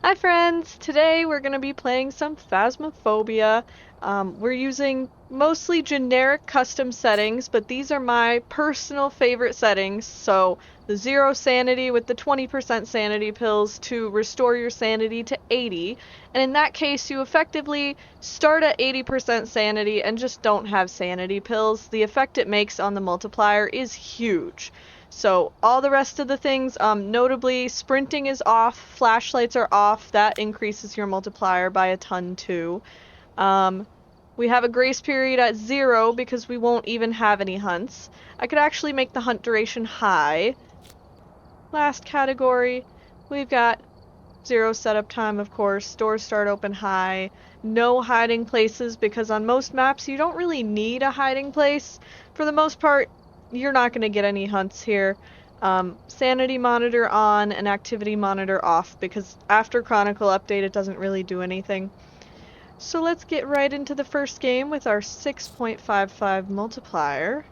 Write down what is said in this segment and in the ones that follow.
Hi friends! Today we're going to be playing some Phasmophobia. We're using mostly generic custom settings, but these are my personal favorite settings. So the 0 sanity with the 20% sanity pills to restore your sanity to 80. And in that case, you effectively start at 80% sanity and just don't have sanity pills. The effect it makes on the multiplier is huge. So all the rest of the things, notably sprinting is off, flashlights are off, that increases your multiplier by a ton too. We have a grace period at 0 because we won't even have any hunts. I could actually make the hunt duration high. Last category, we've got 0 setup time, of course, doors start open high, no hiding places because on most maps you don't really need a hiding place. For the most part, you're not going to get any hunts here. Sanity monitor on and activity monitor off because after Chronicle update it doesn't really do anything. So let's get right into the first game with our 6.55 multiplier.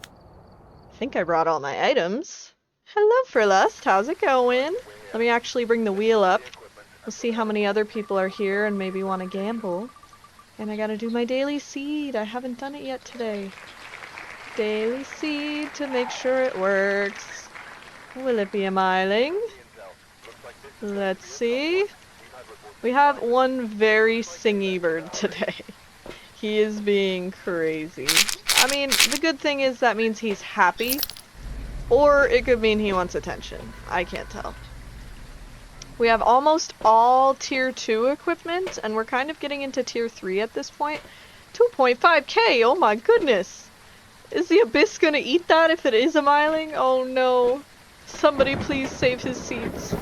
I think I brought all my items. Hello, Frillust. How's it going? Let me actually bring the wheel up. We'll see how many other people are here and maybe want to gamble. And I gotta do my daily seed. I haven't done it yet today. Daily seed to make sure it works. Will it be a miling? Let's see. We have one very singy bird today. He is being crazy. I mean, the good thing is that means he's happy. Or it could mean he wants attention. I can't tell. We have almost all tier 2 equipment, and we're kind of getting into tier 3 at this point. 2.5k, oh my goodness! Is the Abyss gonna eat that if it is a miling? Oh no. Somebody please save his seeds.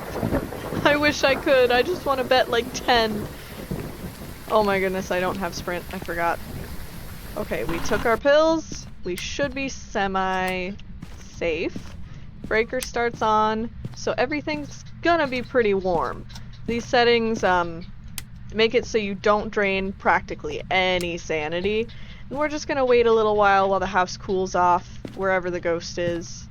I wish I could, I just want to bet like 10. Oh my goodness, I don't have sprint, I forgot. Okay, we took our pills. We should be semi-safe. Breaker starts on, so everything's gonna be pretty warm. These settings make it so you don't drain practically any sanity. And we're just gonna wait a little while the house cools off, wherever the ghost is.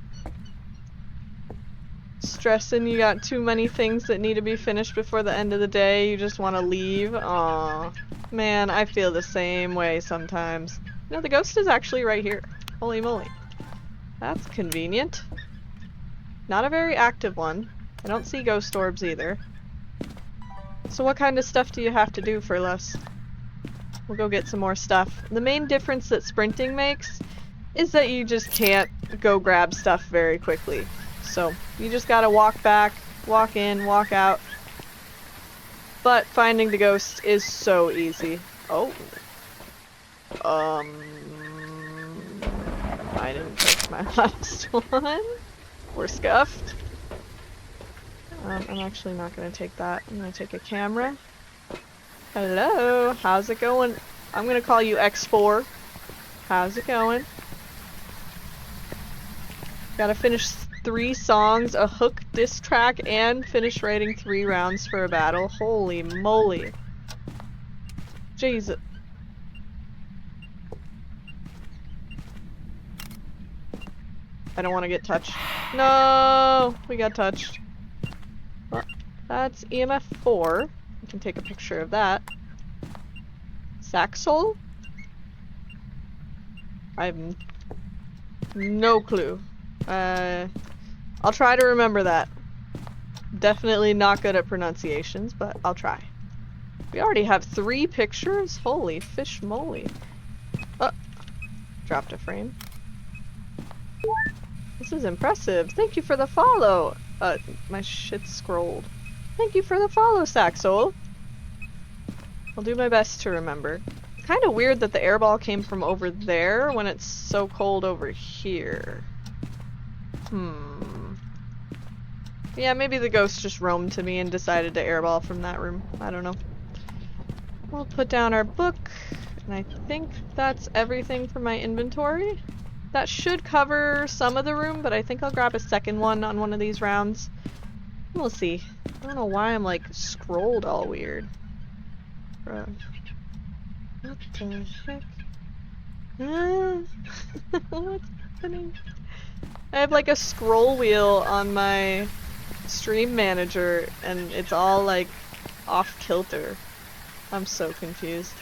Stressing you got too many things that need to be finished before the end of the day, you just want to leave? Aww. Man, I feel the same way sometimes. No, the ghost is actually right here. Holy moly. That's convenient. Not a very active one. I don't see ghost orbs either. So what kind of stuff do you have to do for less? We'll go get some more stuff. The main difference that sprinting makes is that you just can't go grab stuff very quickly. So you just gotta walk back, walk in, walk out. But finding the ghost is so easy. Oh. I didn't take my last one. We're scuffed. I'm actually not gonna take that. I'm gonna take a camera. Hello, how's it going? I'm gonna call you X4. How's it going? Gotta finish 3 songs, a hook diss track, and finish writing 3 rounds for a battle. Holy moly. Jesus. I don't want to get touched. No! We got touched. Well, that's EMF 4. We can take a picture of that. Saxol? I have no clue. I'll try to remember that. Definitely not good at pronunciations, but I'll try. We already have 3 pictures? Holy fish moly. Oh, dropped a frame. This is impressive. Thank you for the follow. My shit's scrolled. Thank you for the follow, Saxol. I'll do my best to remember. It's kind of weird that the airball came from over there when it's so cold over here. Yeah, maybe the ghost just roamed to me and decided to airball from that room. I don't know. We'll put down our book, and I think that's everything for my inventory. That should cover some of the room, but I think I'll grab a second one on one of these rounds. We'll see. I don't know why I'm like scrolled all weird. Bro. What the heck? What's happening? I have like a scroll wheel on my stream manager and it's all like off kilter. I'm so confused.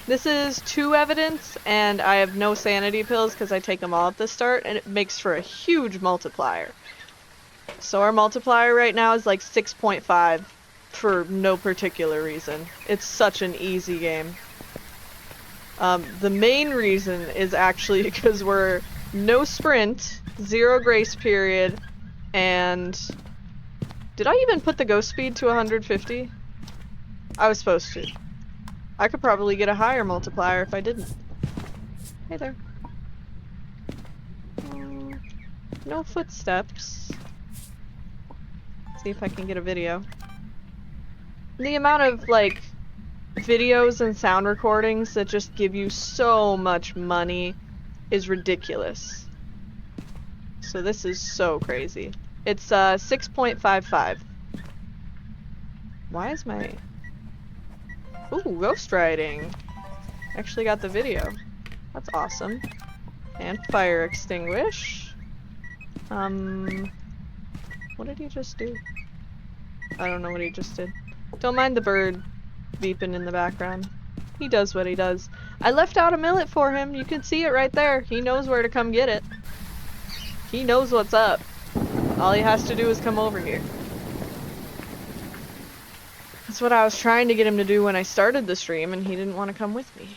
This is 2 evidence and I have no sanity pills because I take them all at the start and it makes for a huge multiplier. So our multiplier right now is like 6.5 for no particular reason. It's such an easy game. The main reason is actually because we're no sprint, 0 grace period, and did I even put the ghost speed to 150? I was supposed to. I could probably get a higher multiplier if I didn't. Hey there. No footsteps. See if I can get a video. The amount of, like, videos and sound recordings that just give you so much money is ridiculous. So this is so crazy. It's 6.55. Why is my... Ooh, ghostwriting. Actually got the video. That's awesome. And fire extinguish. What did he just do? I don't know what he just did. Don't mind the bird beeping in the background. He does what he does. I left out a millet for him. You can see it right there. He knows where to come get it. He knows what's up. All he has to do is come over here. That's what I was trying to get him to do when I started the stream, and he didn't want to come with me.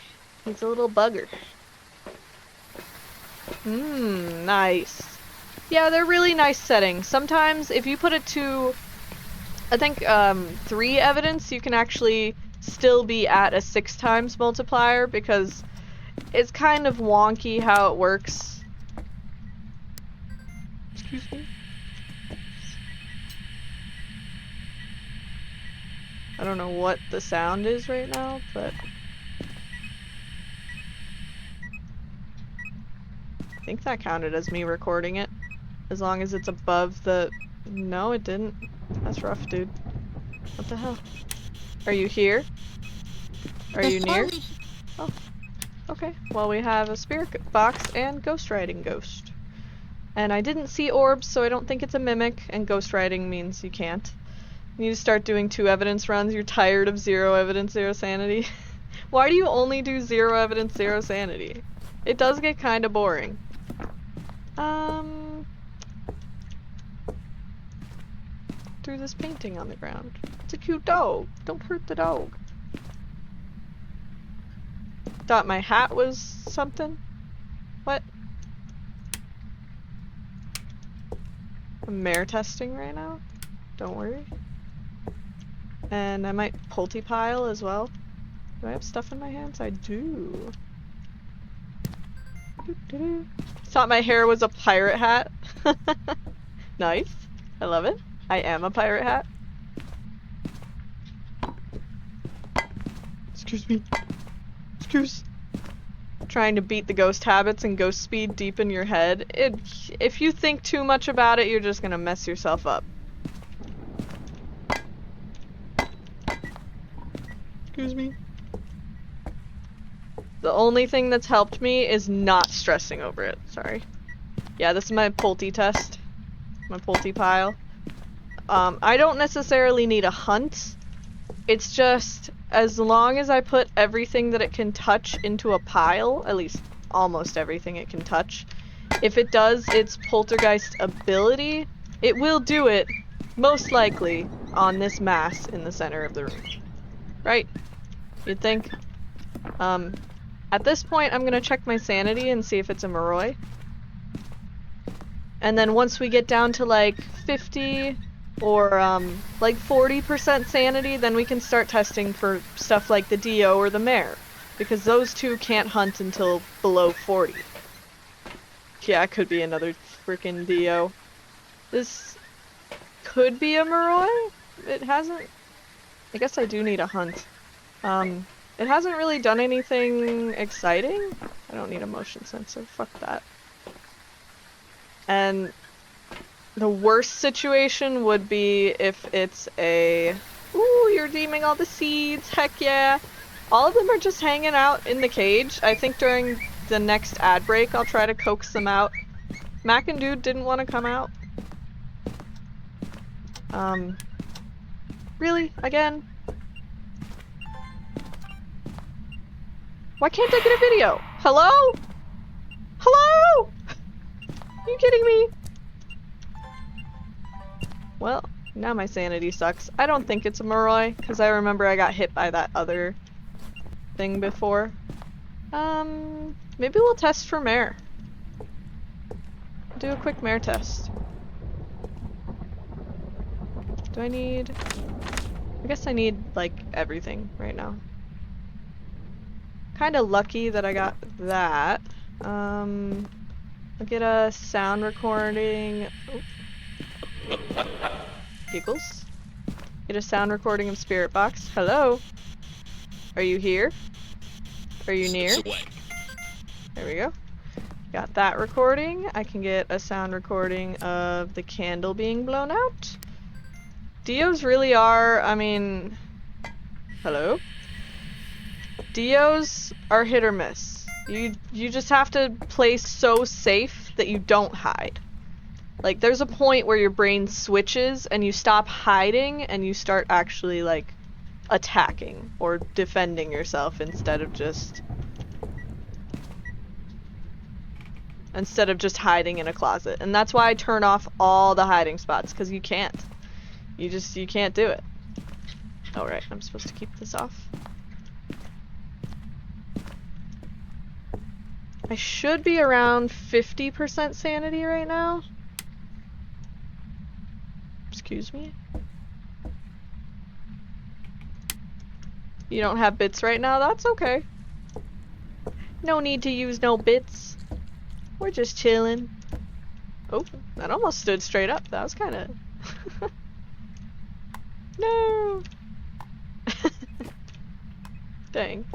He's a little bugger. Nice. Yeah, they're really nice settings. Sometimes, if you put it to, I think, 3 evidence, you can actually still be at a 6 times multiplier, because it's kind of wonky how it works. Excuse me? I don't know what the sound is right now, but I think that counted as me recording it. As long as it's above the... No, it didn't. That's rough, dude. What the hell? Are you here? Are you near? Oh. Okay. Well, we have a spirit box and ghostwriting ghost. And I didn't see orbs, so I don't think it's a mimic, and ghostwriting means you can't. You need to start doing 2 evidence runs. You're tired of 0 evidence, 0 sanity. Why do you only do 0 evidence, 0 sanity? It does get kind of boring. Threw this painting on the ground. It's a cute dog. Don't hurt the dog. Thought my hat was something? What? I'm mare testing right now. Don't worry. And I might multipile as well. Do I have stuff in my hands? I do. Thought my hair was a pirate hat. Nice. I love it. I am a pirate hat. Excuse me. Excuse. Trying to beat the ghost habits and ghost speed deep in your head. If you think too much about it, you're just gonna mess yourself up. Excuse me. The only thing that's helped me is not stressing over it. Sorry. Yeah, this is my Pulte test. My Pulte pile. I don't necessarily need a hunt. It's just, as long as I put everything that it can touch into a pile, at least almost everything it can touch, if it does its poltergeist ability, it will do it, most likely, on this mass in the center of the room. Right? You'd think. At this point, I'm gonna check my sanity and see if it's a Moroi. And then once we get down to like 50 or like 40% sanity, then we can start testing for stuff like the Dio or the mare. Because those 2 can't hunt until below 40. Yeah, it could be another freaking Dio. This could be a Moroi. It hasn't... I guess I do need a hunt. It hasn't really done anything exciting. I don't need a motion sensor. Fuck that. And the worst situation would be if it's a... Ooh, you're deeming all the seeds. Heck yeah. All of them are just hanging out in the cage. I think during the next ad break, I'll try to coax them out. Mac and Dude didn't want to come out. Really? Again? Why can't I get a video? Hello? Hello? Are you kidding me? Well, now my sanity sucks. I don't think it's a Moroi, because I remember I got hit by that other thing before. Maybe we'll test for mare. Do a quick mare test. Do I need... I guess I need, like, everything right now. Kinda lucky that I got that. I'll get a sound recording... Oh. Giggles. Get a sound recording of Spirit Box. Hello? Are you here? Are you near? There we go. Got that recording. I can get a sound recording of the candle being blown out. Dios really are, I mean... Hello? Dios are hit or miss. You just have to play so safe that you don't hide. Like, there's a point where your brain switches and you stop hiding and you start actually, like, attacking or defending yourself instead of just hiding in a closet. And that's why I turn off all the hiding spots, because you can't. You can't do it. Oh, right, I'm supposed to keep this off. I should be around 50% sanity right now. Excuse me? You don't have bits right now? That's okay. No need to use no bits. We're just chilling. Oh, that almost stood straight up. That was kind of... No! Dang.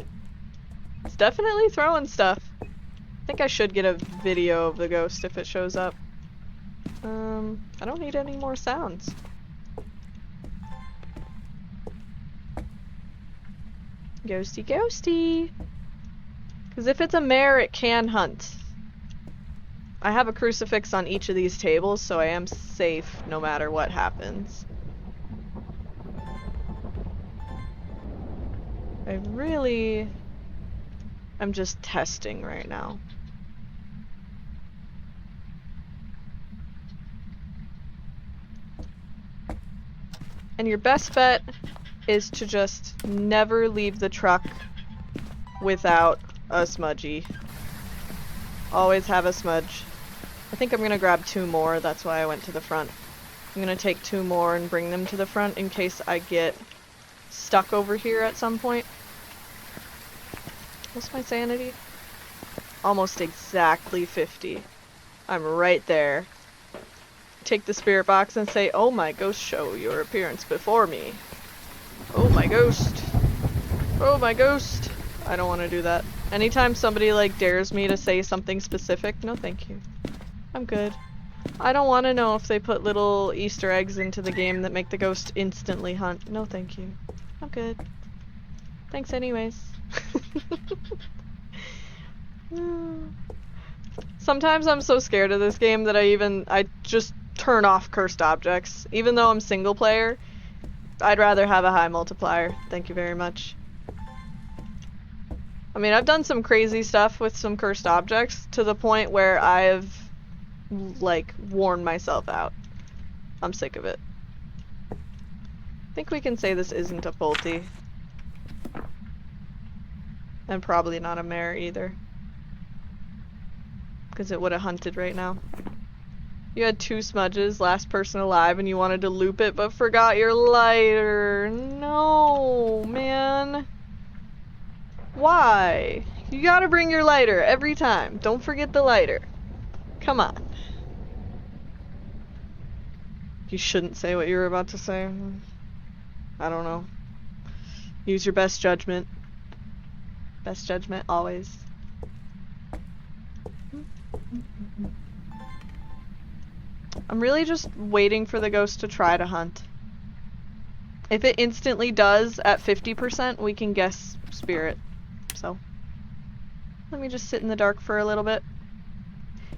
It's definitely throwing stuff. I think I should get a video of the ghost if it shows up. I don't need any more sounds. Ghosty ghosty! Because if it's a mare, it can hunt. I have a crucifix on each of these tables, so I am safe no matter what happens. I really... I'm just testing right now. And your best bet is to just never leave the truck without a smudgy. Always have a smudge. I think I'm gonna grab 2 more, that's why I went to the front. I'm gonna take 2 more and bring them to the front in case I get stuck over here at some point. What's my sanity? Almost exactly 50. I'm right there. Take the spirit box and say, "Oh my ghost, show your appearance before me. Oh my ghost. Oh my ghost." I don't want to do that. Anytime somebody like dares me to say something specific, no thank you. I'm good. I don't want to know if they put little Easter eggs into the game that make the ghost instantly hunt. No thank you. I'm good. Thanks anyways. Sometimes I'm so scared of this game that I just turn off cursed objects. Even though I'm single player, I'd rather have a high multiplier. Thank you very much. I mean, I've done some crazy stuff with some cursed objects to the point where I've, like, worn myself out. I'm sick of it. I think we can say this isn't a Polty. And probably not a mare either. Because it would have hunted right now. You had 2 smudges, last person alive, and you wanted to loop it but forgot your lighter. No, man. Why? You gotta bring your lighter every time. Don't forget the lighter. Come on. You shouldn't say what you were about to say. I don't know. Use your best judgment. Best judgment, always. I'm really just waiting for the ghost to try to hunt. If it instantly does at 50%, we can guess spirit. So, let me just sit in the dark for a little bit.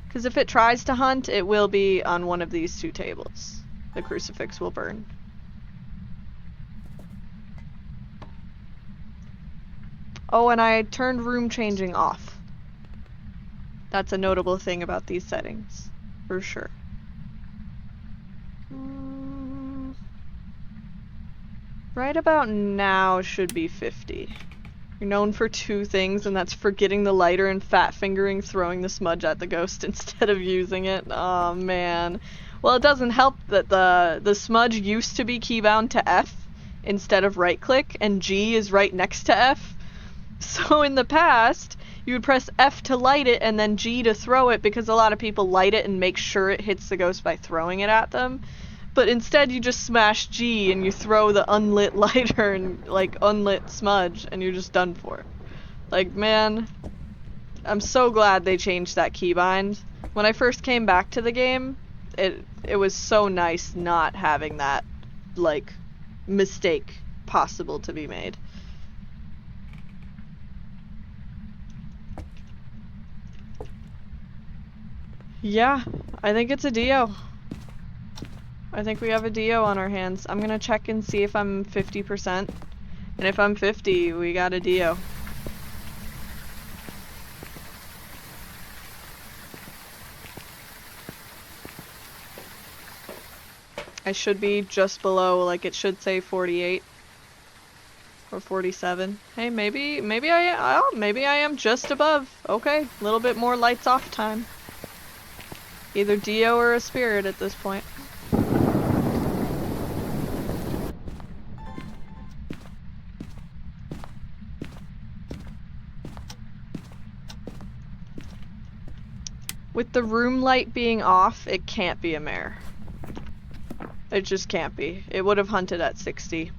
Because if it tries to hunt, it will be on one of these 2 tables. the crucifix will burn. Oh, and I turned room changing off. That's a notable thing about these settings, for sure. Right about now should be 50. You're known for 2 things, and that's forgetting the lighter and fat fingering throwing the smudge at the ghost instead of using it. Oh man. Well, it doesn't help that the smudge used to be keybound to F instead of right click, and G is right next to F. So in the past, you would press F to light it and then G to throw it, because a lot of people light it and make sure it hits the ghost by throwing it at them. But instead you just smash G and you throw the unlit lighter and like unlit smudge and you're just done for. Like, man, I'm so glad they changed that keybind. When I first came back to the game, it was so nice not having that, like, mistake possible to be made. Yeah, I think it's a Dio. I think we have a Dio on our hands. I'm gonna check and see if I'm 50%. And if I'm 50, we got a Dio. I should be just below, like it should say 48 or 47. Hey, maybe I am just above. Okay, a little bit more lights off time. Either Dio or a spirit at this point. With the room light being off, it can't be a mare. It just can't be. It would have hunted at 60.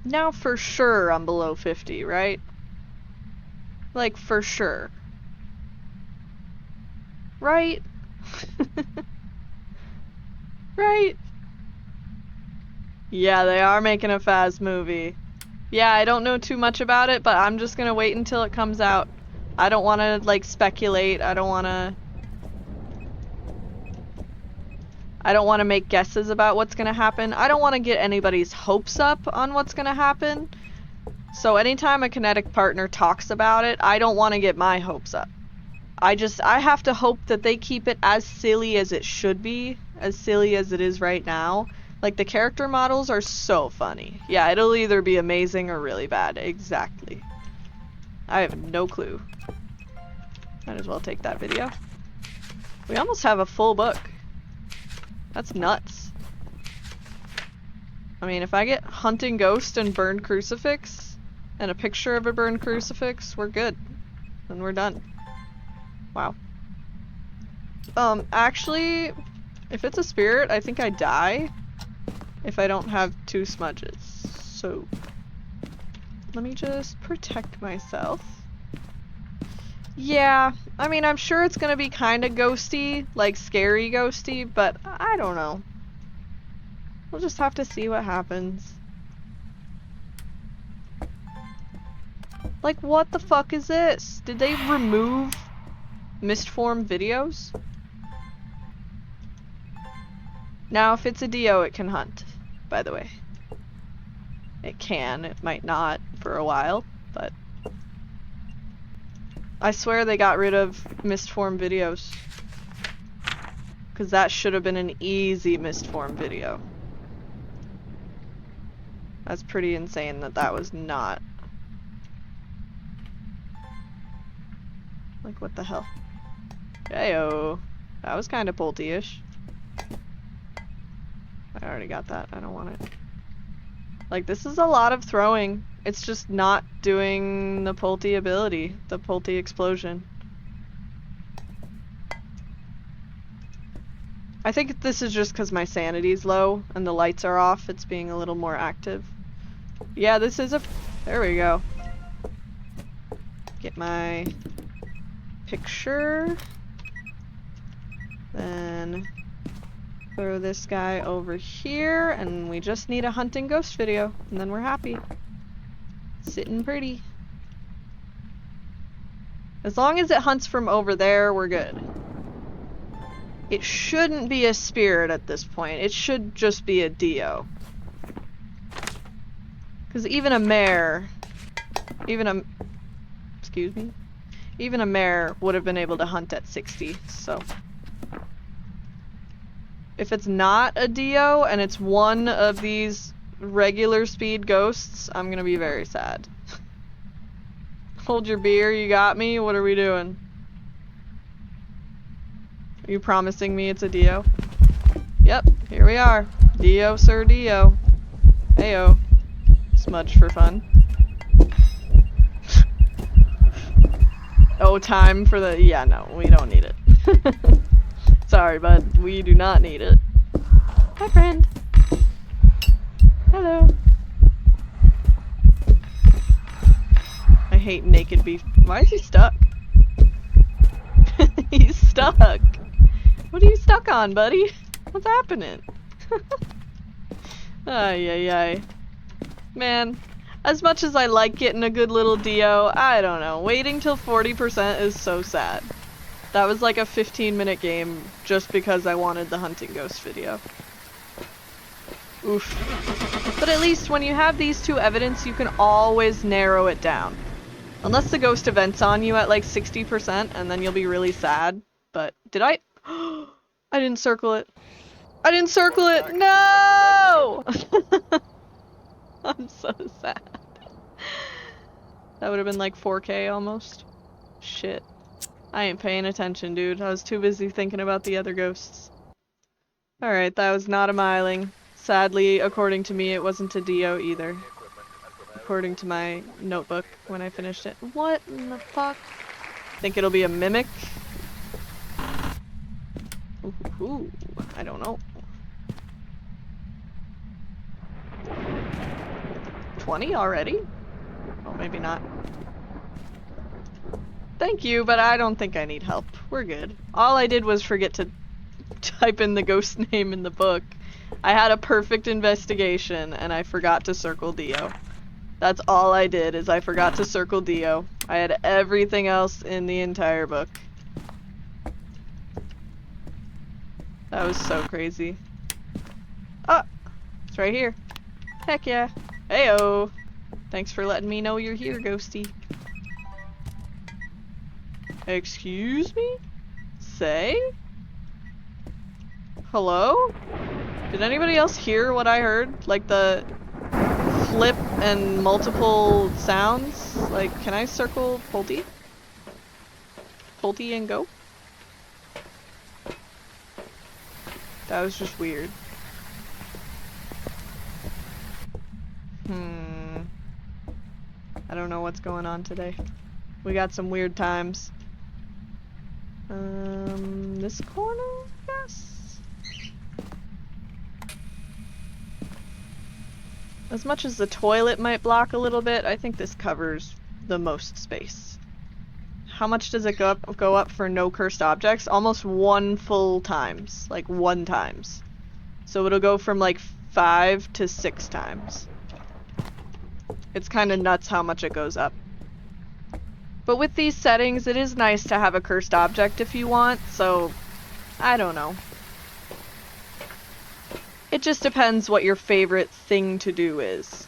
Now for sure I'm below 50, right? Like, for sure. Right? Right? Yeah, they are making a Phas movie. Yeah, I don't know too much about it, but I'm just gonna wait until it comes out. I don't want to, like, speculate. I don't want to make guesses about what's gonna happen. I don't want to get anybody's hopes up on what's gonna happen. So anytime a kinetic partner talks about it, I don't want to get my hopes up. I have to hope that they keep it as silly as it should be, as silly as it is right now. Like, the character models are so funny. Yeah, it'll either be amazing or really bad. Exactly. I have no clue. Might as well take that video. We almost have a full book. That's nuts. I mean, if I get Hunting Ghost and Burned Crucifix, and a picture of a burned crucifix, we're good. And we're done. Wow. Actually, if it's a spirit, I think I die if I don't have 2 smudges. So, let me just protect myself. Yeah, I mean, I'm sure it's gonna be kind of ghosty, like scary ghosty, but I don't know. We'll just have to see what happens. Like, what the fuck is this? Did they remove Mistform videos? Now, if it's a Dio, it can hunt, by the way. It can, it might not for a while, but I swear they got rid of Mistform videos. Because that should have been an easy Mistform video. That's pretty insane that that was not. Like, what the hell? Heyo. That was kind of Polty-ish. I already got that. I don't want it. Like, this is a lot of throwing. It's just not doing the Polty ability. The Polty explosion. I think this is just because my sanity's low and the lights are off. It's being a little more active. Yeah, this is a... There we go. Get my picture. Then Throw this guy over here, and we just need a hunting ghost video, and then we're happy. Sitting pretty. As long as it hunts from over there, we're good. It shouldn't be a spirit at this point. It should just be a Dio. Because even a mare, excuse me? Even a mare would have been able to hunt at 60, so. If it's not a Dio and it's one of these regular speed ghosts, I'm gonna be very sad. Hold your beer, you got me? What are we doing? Are you promising me it's a Dio? Yep, here we are. Dio, sir, Dio. Heyo. Smudge for fun. Oh, time for the... Yeah, no, we don't need it. Sorry, bud. We do not need it. Hi, friend. Hello. I hate naked beef. Why is he stuck? He's stuck. What are you stuck on, buddy? What's happening? Ay, ay, ay. Man, as much as I like getting a good little Dio, I don't know. Waiting till 40% is so sad. That was like a 15-minute game just because I wanted the hunting ghost video. Oof. But at least when you have these two evidence, you can always narrow it down. Unless the ghost events on you at like 60%, and then you'll be really sad. But did I? I didn't circle it. I didn't circle it! No! I'm so sad. That would have been like 4K almost. Shit. I ain't paying attention, dude. I was too busy thinking about the other ghosts. Alright, that was not a miling. Sadly, according to me, it wasn't a Dio either. According to my notebook when I finished it. What in the fuck? Think it'll be a mimic? Ooh, I don't know. 20 already? Oh, maybe not. Thank you, but I don't think I need help. We're good. All I did was forget to type in the ghost name in the book. I had a perfect investigation, and I forgot to circle Dio. That's all I did, is I forgot to circle Dio. I had everything else in the entire book. That was so crazy. Oh! It's right here. Heck yeah. Heyo! Thanks for letting me know you're here, ghosty. Excuse me? Say? Hello? Did anybody else hear what I heard? Like the flip and multiple sounds? Like, can I circle Pulte? Pulte and go? That was just weird. I don't know what's going on today. We got some weird times. This corner, I guess? As much as the toilet might block a little bit, I think this covers the most space. How much does it go up for no cursed objects? Almost 1 full times. Like 1 times. So it'll go from like 5 to 6 times. It's kind of nuts how much it goes up. But with these settings, it is nice to have a cursed object if you want, so I don't know. It just depends what your favorite thing to do is.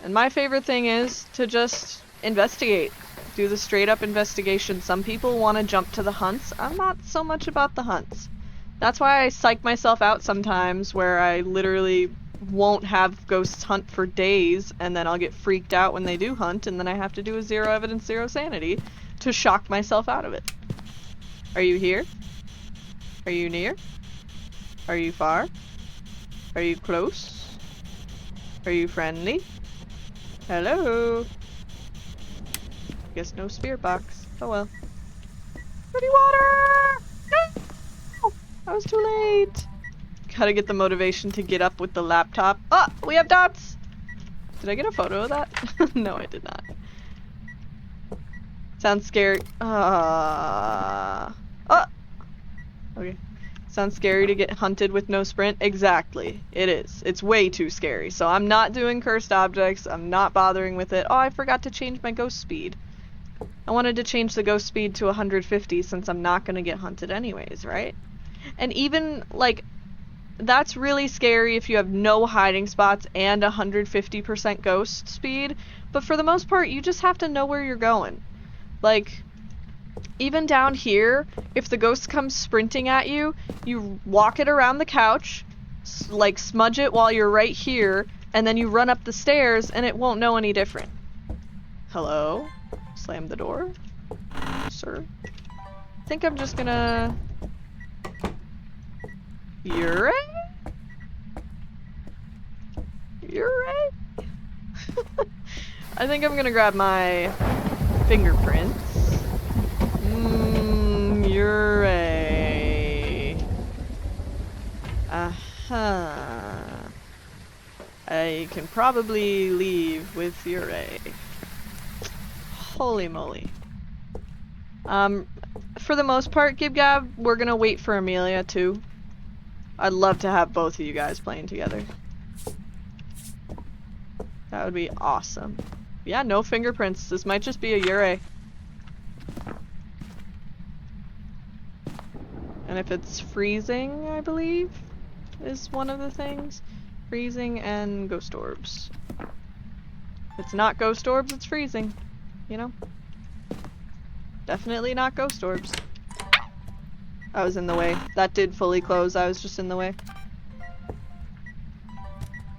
And my favorite thing is to just investigate. Do the straight up investigation. Some people want to jump to the hunts. I'm not so much about the hunts. That's why I psych myself out sometimes where I literally won't have ghosts hunt for days, and then I'll get freaked out when they do hunt, and then I have to do a 0 evidence, 0 sanity to shock myself out of it. Are you here? Are you near? Are you far? Are you close? Are you friendly? Hello? Guess no spirit box. Oh well. Pretty water! No! I was too late. Gotta get the motivation to get up with the laptop. Oh, we have dots! Did I get a photo of that? No, I did not. Sounds scary. Oh! Okay. Sounds scary to get hunted with no sprint? Exactly. It is. It's way too scary. So I'm not doing cursed objects. I'm not bothering with it. Oh, I forgot to change my ghost speed. I wanted to change the ghost speed to 150 since I'm not going to get hunted anyways, right? And even, like, that's really scary if you have no hiding spots and 150% ghost speed. But for the most part, you just have to know where you're going. Like, even down here, if the ghost comes sprinting at you, you walk it around the couch, like smudge it while you're right here, and then you run up the stairs and it won't know any different. Hello? Slam the door? Sir? I think I'm just gonna... Ure? Ure? I think I'm gonna grab my fingerprints. Ure. I can probably leave with Ure. Holy moly. For the most part, Gib Gab, we're gonna wait for Amelia too. I'd love to have both of you guys playing together. That would be awesome. Yeah, no fingerprints. This might just be a Ure. And if it's freezing, I believe, is one of the things. Freezing and ghost orbs. If it's not ghost orbs, it's freezing. You know? Definitely not ghost orbs. I was in the way. That did fully close. I was just in the way.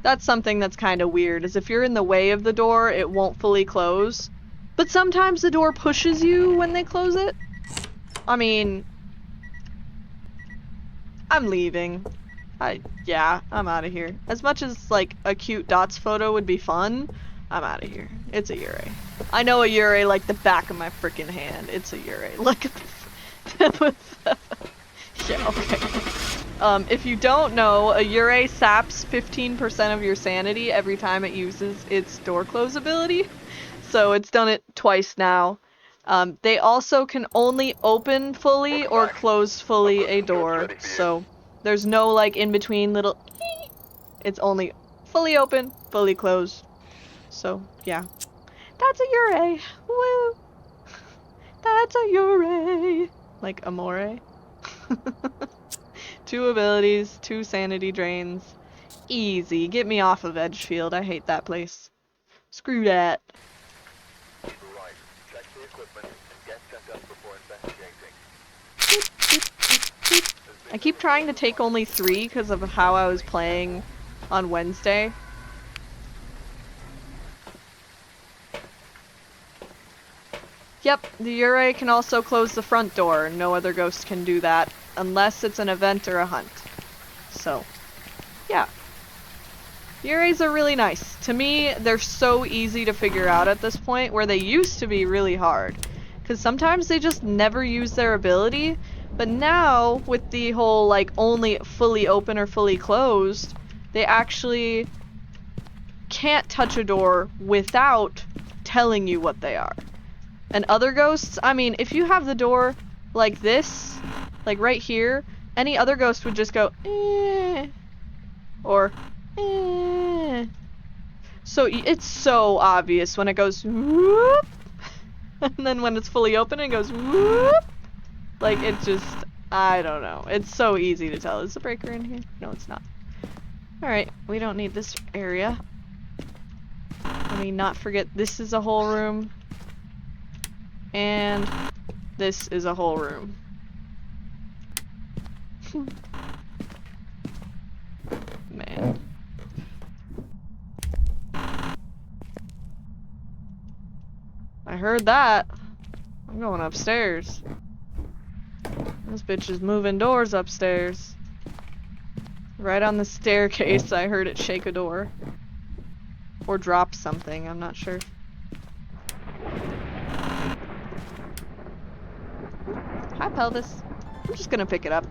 That's something that's kind of weird, is if you're in the way of the door, it won't fully close. But sometimes the door pushes you when they close it. I mean... I'm leaving. Yeah, I'm out of here. As much as, like, a cute dots photo would be fun, I'm out of here. It's a Ure. I know a Ure like the back of my freaking hand. It's a Ure. Look at this. Yeah, okay. If you don't know, a Ure saps 15% of your sanity every time it uses its door close ability. So it's done it twice now. They also can only open fully or close fully a door. So there's no like in between little... It's only fully open, fully closed. So yeah. That's a Ure. Woo! That's a Ure. Like Amore. 2 abilities, 2 sanity drains. Easy. Get me off of Edgefield. I hate that place. Screw that. Right. Check the equipment and get set up before investigating. I keep trying to take only 3 because of how I was playing on Wednesday. Yep, the Ure can also close the front door. No other ghost can do that unless it's an event or a hunt. So, yeah. Ures are really nice. To me, they're so easy to figure out at this point, where they used to be really hard. Because sometimes they just never use their ability, but now, with the whole, like, only fully open or fully closed, they actually can't touch a door without telling you what they are. And other ghosts, I mean, if you have the door like this, like right here, any other ghost would just go, eh, or, eh. So it's so obvious when it goes, whoop, and then when it's fully open, it goes, whoop. Like, it just, I don't know. It's so easy to tell. Is the breaker in here? No, it's not. Alright, we don't need this area. Let me not forget, this is a whole room. And this is a whole room. Man. I heard that. I'm going upstairs. This bitch is moving doors upstairs. Right on the staircase, I heard it shake a door. Or drop something, I'm not sure. Hi, Pelvis. I'm just gonna pick it up.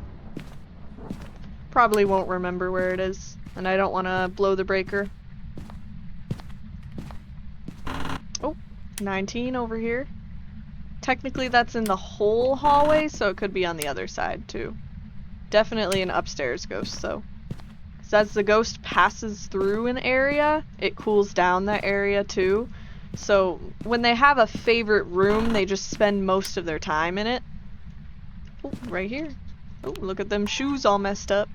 Probably won't remember where it is, and I don't want to blow the breaker. Oh, 19 over here. Technically that's in the whole hallway, so it could be on the other side too. Definitely an upstairs ghost, though. Because as the ghost passes through an area, it cools down that area too. So when they have a favorite room, they just spend most of their time in it. Oh, right here. Oh, look at them shoes all messed up.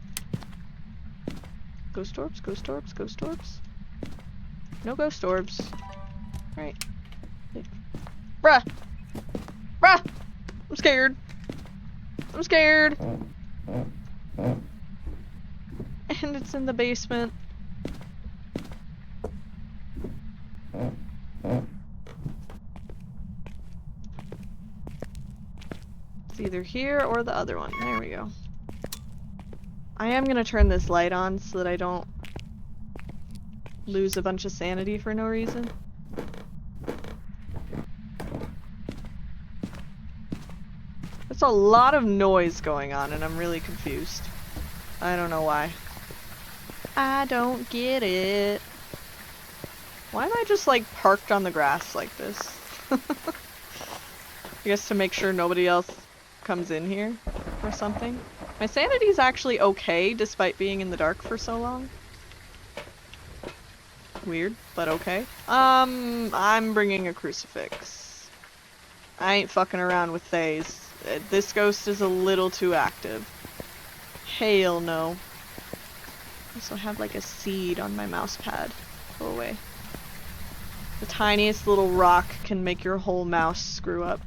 Ghost orbs, ghost orbs, ghost orbs. No ghost orbs. Right. Bruh! Bruh! I'm scared. I'm scared. And it's in the basement. It's either here or the other one. There we go. I am gonna turn this light on so that I don't lose a bunch of sanity for no reason. There's a lot of noise going on and I'm really confused. I don't know why. I don't get it. Why am I just like parked on the grass like this? I guess to make sure nobody else comes in here or something. My sanity's actually okay despite being in the dark for so long. Weird, but okay. I'm bringing a crucifix. I ain't fucking around with Phas. This ghost is a little too active. Hell no. I also have like a seed on my mouse pad. Go away. The tiniest little rock can make your whole mouse screw up.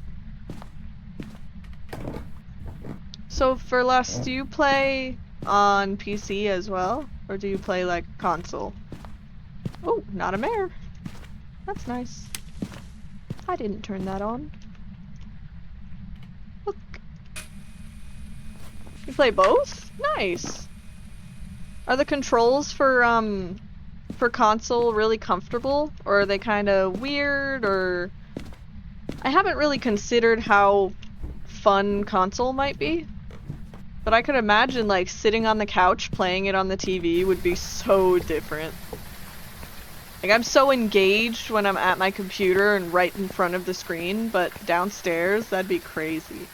So for Lust, do you play on PC as well? Or do you play like console? Oh, not a mare. That's nice. I didn't turn that on. Look. You play both? Nice. Are the controls for console really comfortable? Or are they kind of weird? Or I haven't really considered how fun console might be. But I could imagine like sitting on the couch playing it on the TV would be so different. Like I'm so engaged when I'm at my computer and right in front of the screen, but downstairs that'd be crazy.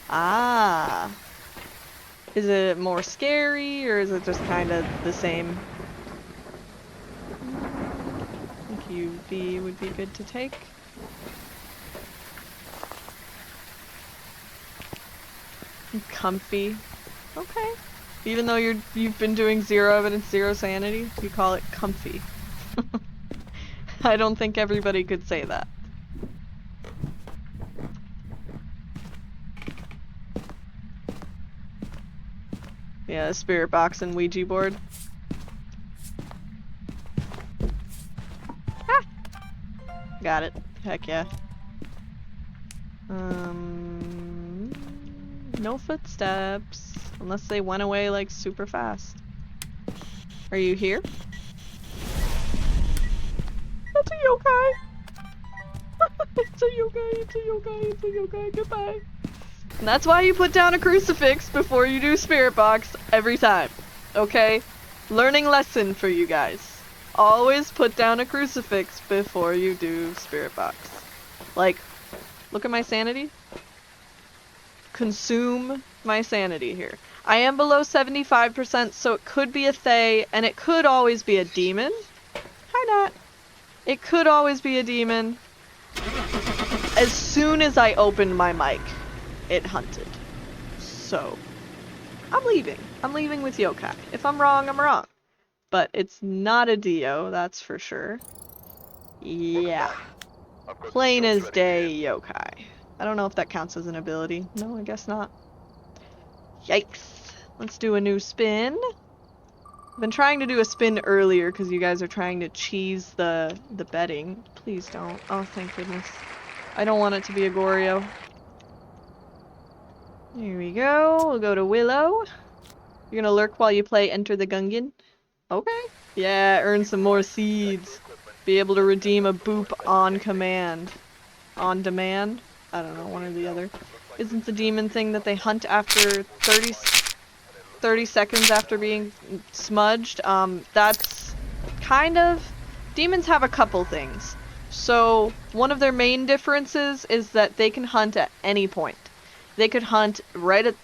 Ah. Is it more scary or is it just kind of the same? I think UV would be good to take. Comfy. Okay. Even though you've been doing 0 evidence, 0 sanity, you call it comfy. I don't think everybody could say that. Yeah, spirit box and Ouija board. Ah! Got it. Heck yeah. No footsteps. Unless they went away like super fast. Are you here? That's a yokai! It's a yokai, it's a yokai, it's a yokai, goodbye. And that's why you put down a crucifix before you do spirit box every time. Okay? Learning lesson for you guys. Always put down a crucifix before you do spirit box. Like, look at my sanity. Consume my sanity here. I am below 75%, so it could be a Thay, and it could always be a demon. Hi, Nat. It could always be a demon. As soon as I opened my mic, it hunted. So, I'm leaving. I'm leaving with yokai. If I'm wrong, I'm wrong. But it's not a Dio, that's for sure. Yeah. Plain as day yokai. I don't know if that counts as an ability. No, I guess not. Yikes. Let's do a new spin. I've been trying to do a spin earlier because you guys are trying to cheese the betting. Please don't. Oh, thank goodness. I don't want it to be a Goryo. Here we go. We'll go to Willow. You're gonna lurk while you play Enter the Gungan? Okay. Yeah, earn some more seeds. Be able to redeem a boop on command. On demand? I don't know, one or the other. Isn't the demon thing that they hunt after 30 seconds after being smudged? That's kind of... Demons have a couple things. So, one of their main differences is that they can hunt at any point. They could hunt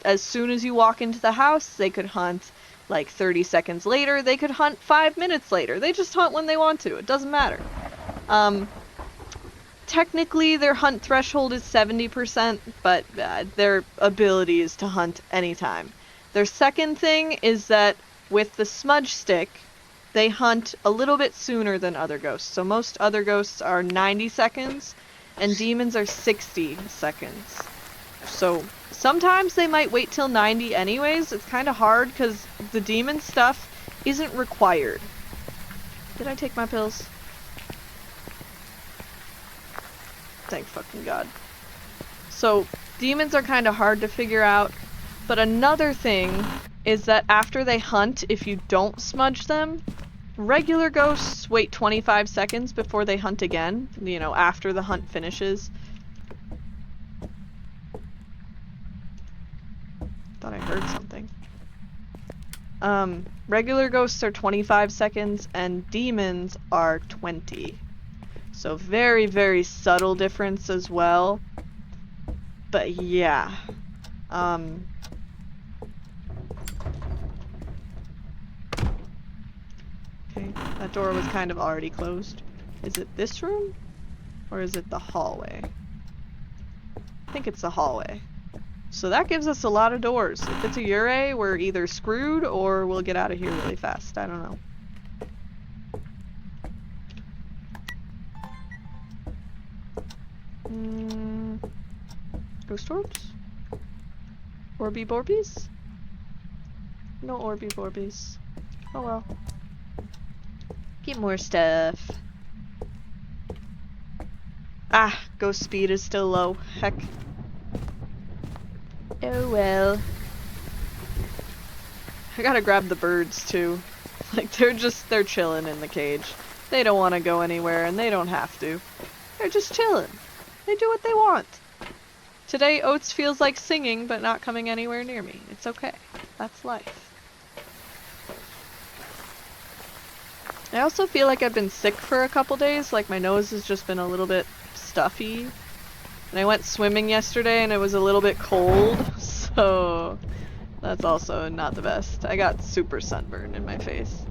as soon as you walk into the house. They could hunt like 30 seconds later. They could hunt 5 minutes later. They just hunt when they want to. It doesn't matter. Technically, their hunt threshold is 70%, but their ability is to hunt anytime. Their second thing is that with the smudge stick, they hunt a little bit sooner than other ghosts. So most other ghosts are 90 seconds, and demons are 60 seconds. So sometimes they might wait till 90 anyways. It's kind of hard because the demon stuff isn't required. Did I take my pills? Thank fucking God. So demons are kind of hard to figure out. But another thing is that after they hunt, if you don't smudge them, regular ghosts wait 25 seconds before they hunt again, you know, after the hunt finishes. Thought I heard something. Regular ghosts are 25 seconds and demons are 20. So very, very subtle difference as well. But yeah. Okay, that door was kind of already closed. Is it this room? Or is it the hallway? I think it's the hallway. So that gives us a lot of doors. If it's a Ure, we're either screwed or we'll get out of here really fast. I don't know. Ghost orbs? Orby Borbies? No Orby Borbies. Oh well. Get more stuff. Ah, ghost speed is still low. Heck. Oh well. I gotta grab the birds too. Like they're chilling in the cage. They don't want to go anywhere and they don't have to. They're just chilling. They do what they want. Today Oates feels like singing but not coming anywhere near me. It's okay. That's life. I also feel like I've been sick for a couple days. Like my nose has just been a little bit stuffy. And I went swimming yesterday and it was a little bit cold. So that's also not the best. I got super sunburned in my face.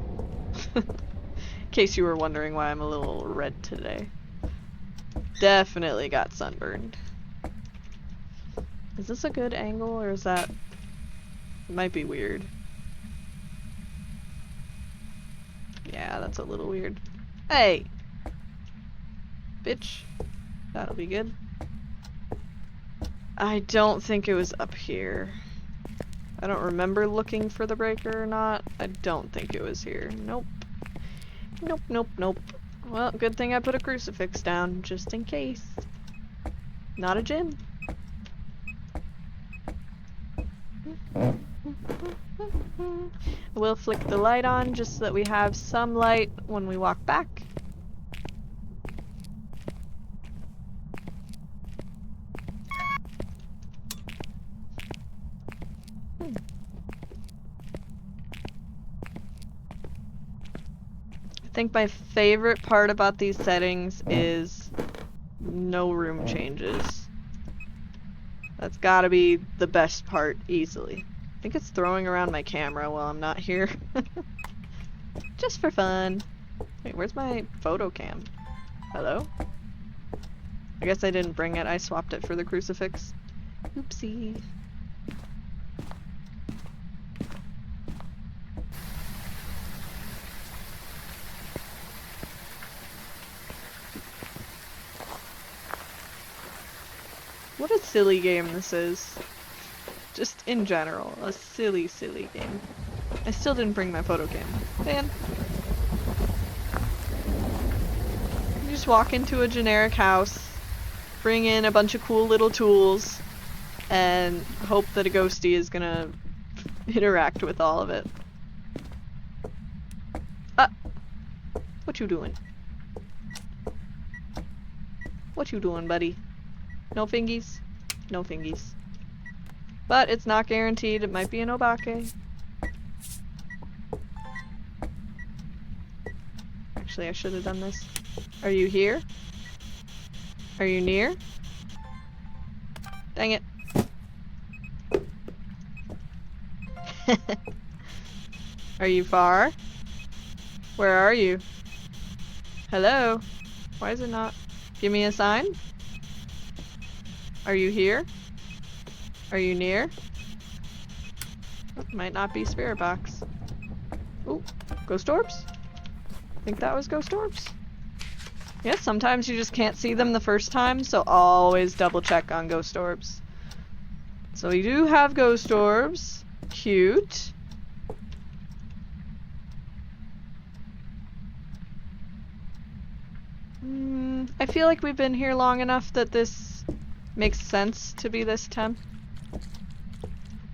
In case you were wondering why I'm a little red today. Definitely got sunburned. Is this a good angle or is that... It might be weird. Yeah, that's a little weird. Hey! Bitch. That'll be good. I don't think it was up here. I don't remember looking for the breaker or not. I don't think it was here. Nope. Nope, nope, nope. Well, good thing I put a crucifix down, just in case. Not a gin. We'll flick the light on just so that we have some light when we walk back. I think my favorite part about these settings is no room changes. That's gotta be the best part, easily. I think it's throwing around my camera while I'm not here. Just for fun. Wait, where's my photo cam? Hello? I guess I didn't bring it. I swapped it for the crucifix. Oopsie. What a silly game this is. Just in general, a silly, silly game. I still didn't bring my photo cam. Man. You just walk into a generic house, bring in a bunch of cool little tools, and hope that a ghostie is gonna interact with all of it. What you doing? What you doing, buddy? No fingies? No fingies. But it's not guaranteed. It might be an obake. Actually, I should have done this. Are you here? Are you near? Dang it. Are you far? Where are you? Hello? Why is it not? Give me a sign? Are you here? Are you near? Might not be spirit box. Ooh, ghost orbs? Think that was ghost orbs? Yes, sometimes you just can't see them the first time, so always double check on ghost orbs. So we do have ghost orbs. Cute. I feel like we've been here long enough that this makes sense to be this temp.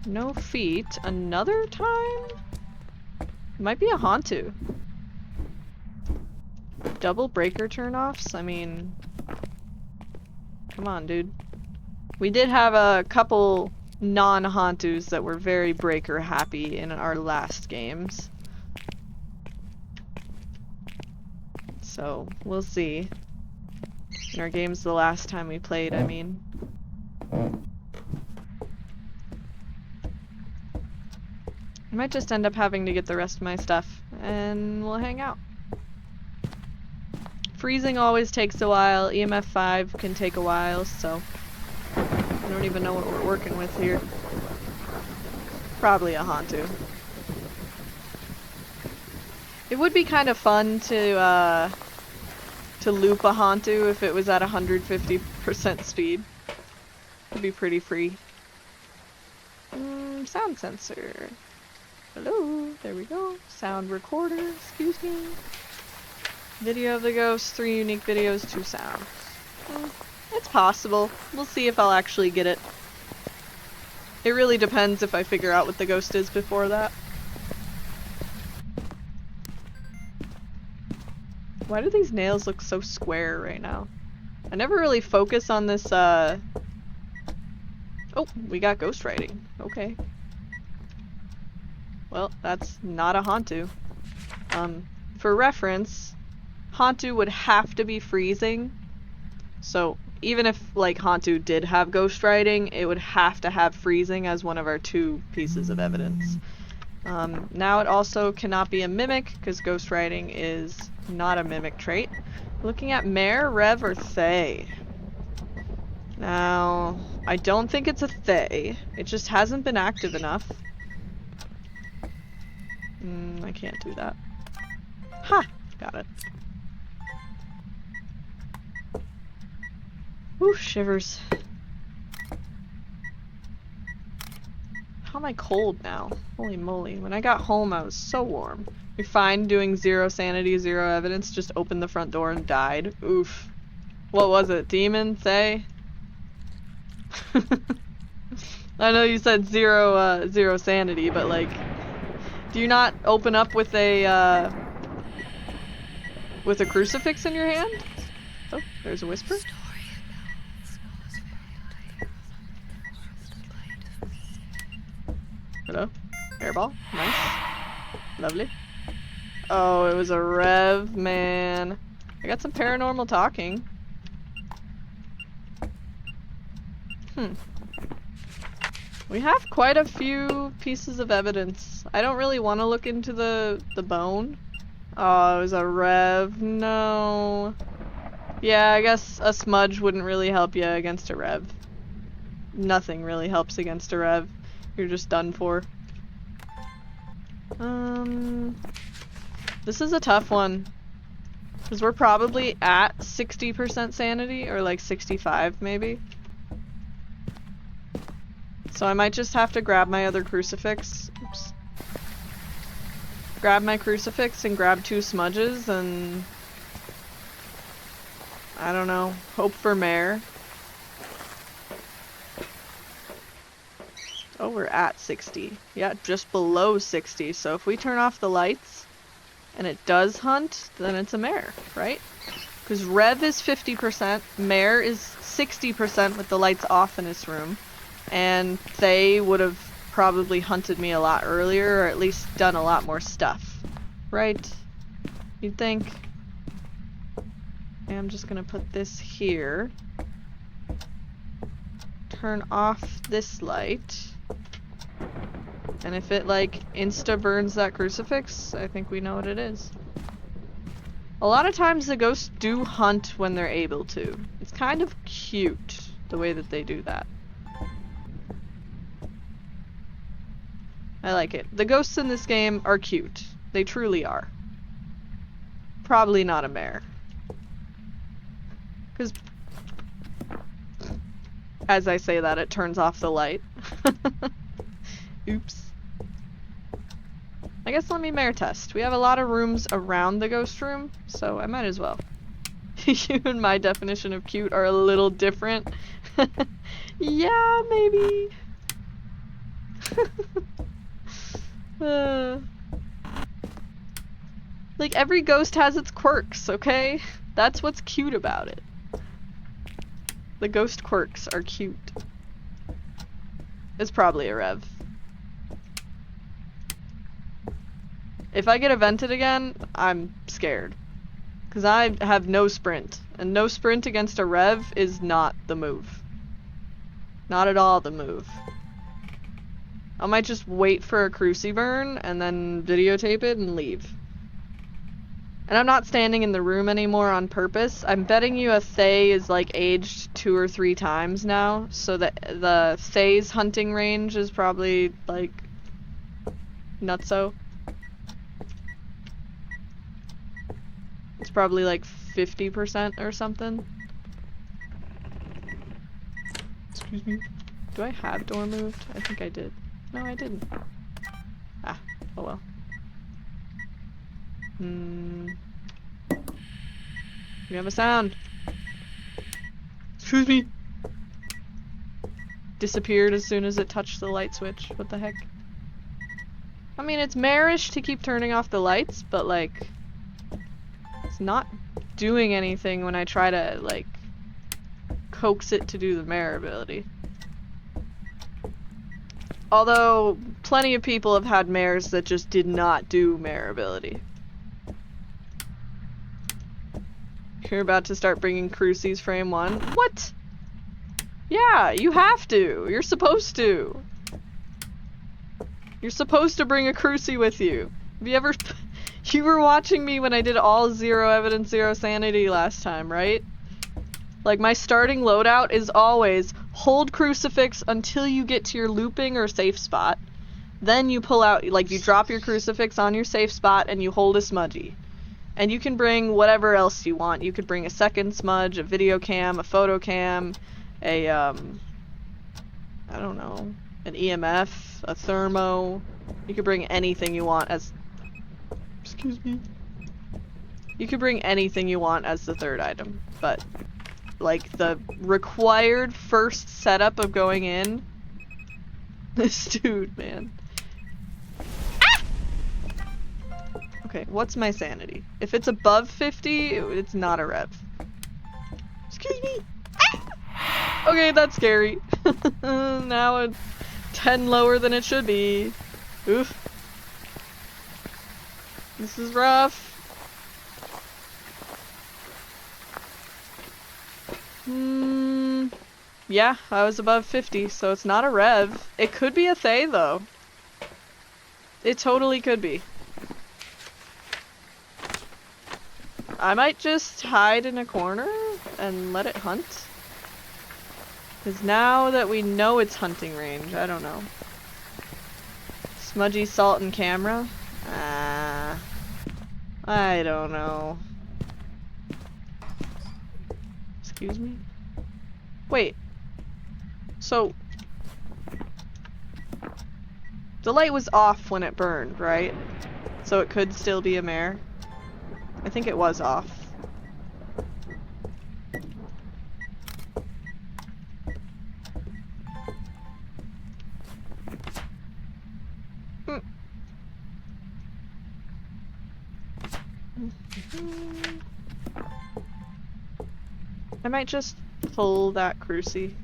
No feet. Another time? Might be a Hantu. Double breaker turnoffs? I mean... Come on, dude. We did have a couple non-Hantus that were very breaker happy in our last games. So, we'll see. In our games the last time we played, I mean. I might just end up having to get the rest of my stuff, and we'll hang out. Freezing always takes a while, EMF 5 can take a while, so I don't even know what we're working with here. Probably a Hantu. It would be kind of fun to loop a Hantu if it was at 150% speed. It'd be pretty free. Sound sensor. Hello, there we go. Sound recorder, excuse me. Video of the ghost, 3 unique videos, 2 sounds. It's possible. We'll see if I'll actually get it. It really depends if I figure out what the ghost is before that. Why do these nails look so square right now? I never really focus on this, Oh, we got ghostwriting. Okay. Well, that's not a Hantu. For reference, Hantu would have to be freezing. So, even if, like, Hantu did have ghostwriting, it would have to have freezing as one of our 2 pieces of evidence. Now it also cannot be a mimic, because ghostwriting is not a mimic trait. Looking at Mare, Rev, or Thay. Now, I don't think it's a Thay. It just hasn't been active enough. I can't do that. Ha! Got it. Whew, shivers. How am I cold now? Holy moly. When I got home, I was so warm. You're fine doing 0 sanity, 0 evidence, just opened the front door and died. Oof. What was it? Demon? Thay? I know you said 0 sanity, but like... Do you not open up with a crucifix in your hand? Oh, there's a whisper. Hello? Airball? Nice. Lovely. Oh, it was a Rev, man. I got some paranormal talking. We have quite a few pieces of evidence. I don't really want to look into the bone. Oh, it was a Rev. No. Yeah, I guess a smudge wouldn't really help you against a Rev. Nothing really helps against a Rev. You're just done for. This is a tough one. Because we're probably at 60% sanity, or like 65 maybe. So I might just have to grab my other crucifix. Oops. Grab my crucifix and grab 2 smudges and... I don't know. Hope for Mare. Oh, we're at 60. Yeah, just below 60. So if we turn off the lights and it does hunt, then it's a Mare, right? Because Rev is 50%, Mare is 60% with the lights off in his room. And Thay would have probably hunted me a lot earlier, or at least done a lot more stuff. Right? You'd think. Okay, I'm just gonna put this here. Turn off this light. And if it, like, insta-burns that crucifix, I think we know what it is. A lot of times the ghosts do hunt when they're able to. It's kind of cute, the way that they do that. I like it. The ghosts in this game are cute. They truly are. Probably not a mare. Because as I say that, it turns off the light. Oops. I guess let me mare test. We have a lot of rooms around the ghost room, so I might as well. You and my definition of cute are a little different. Yeah, maybe. Like, every ghost has its quirks, okay? That's what's cute about it. The ghost quirks are cute. It's probably a rev. If I get evented again, I'm scared. Because I have no sprint. And no sprint against a rev is not the move. Not at all the move. I might just wait for a cruci burn and then videotape it and leave. And I'm not standing in the room anymore on purpose. I'm betting you a Thay is like aged 2 or 3 times now. So that the Thay's hunting range is probably like nutso. It's probably like 50% or something. Excuse me. Do I have door moved? I think I did. No, I didn't. Ah, oh well. We have a sound. Excuse me. Disappeared as soon as it touched the light switch. What the heck? I mean, it's marish to keep turning off the lights, but like, it's not doing anything when I try to like coax it to do the mare ability. Although, plenty of people have had mares that just did not do mare ability. You're about to start bringing crucies frame 1? What? Yeah, you have to. You're supposed to. You're supposed to bring a cruci with you. Have you ever... You were watching me when I did all 0 evidence, 0 sanity last time, right? Like, my starting loadout is always hold crucifix until you get to your looping or safe spot. Then you pull out, like, you drop your crucifix on your safe spot and you hold a smudgy. And you can bring whatever else you want. You could bring a second smudge, a video cam, a photo cam, a, I don't know, an EMF, a thermo. You could bring anything you want as... Excuse me. You could bring anything you want as the third item, but... like, the required first setup of going in... This dude, man. Ah! Okay, what's my sanity? If it's above 50, it's not a rev. Excuse me! Ah! Okay, that's scary. Now it's 10 lower than it should be. Oof. This is rough. Yeah, I was above 50, so it's not a rev. It could be a Thay, though. It totally could be. I might just hide in a corner and let it hunt. Because now that we know it's hunting range, I don't know. Smudgy salt and camera? I don't know. Excuse me? Wait. So... the light was off when it burned, right? So it could still be a mare. I think it was off. I might just pull that cruci.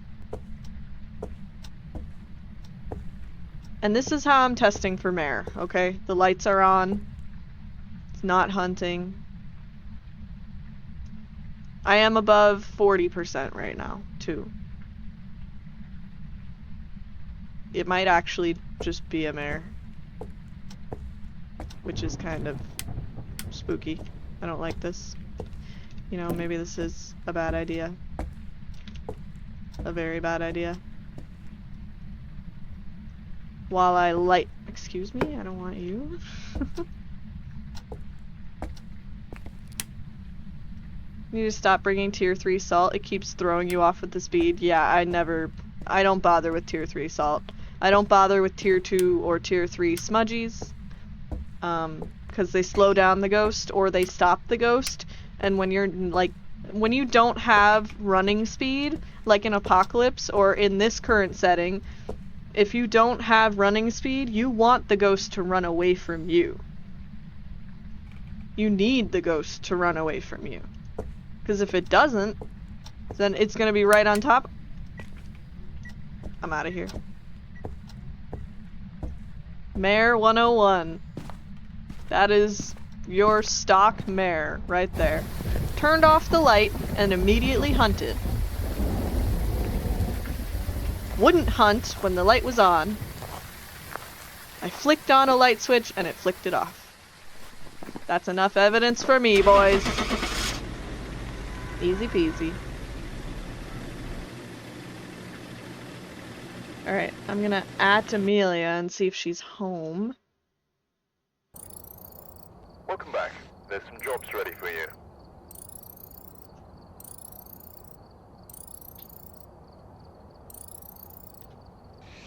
And this is how I'm testing for mare, okay? The lights are on. It's not hunting. I am above 40% right now, too. it might actually just be a mare. Which is kind of spooky. I don't like this. You know, maybe this is a bad idea. A very bad idea. While I light... Excuse me? I don't want you. You need to stop bringing tier 3 salt. It keeps throwing you off with the speed. Yeah, I don't bother with tier 3 salt. I don't bother with tier 2 or tier 3 smudgies. Because they slow down the ghost or they stop the ghost. And when you're, like, when you don't have running speed, like in Apocalypse or in this current setting, if you don't have running speed, you want the ghost to run away from you. You need the ghost to run away from you. Because if it doesn't, then it's going to be right on top. I'm out of here. Mare 101. That is your stock mare right there. Turned off the light and immediately hunted. Wouldn't hunt when the light was on. I flicked on a light switch and it flicked it off. That's enough evidence for me, boys. Easy peasy. Alright, I'm gonna at Amelia and see if she's home. Welcome back. There's some jobs ready for you.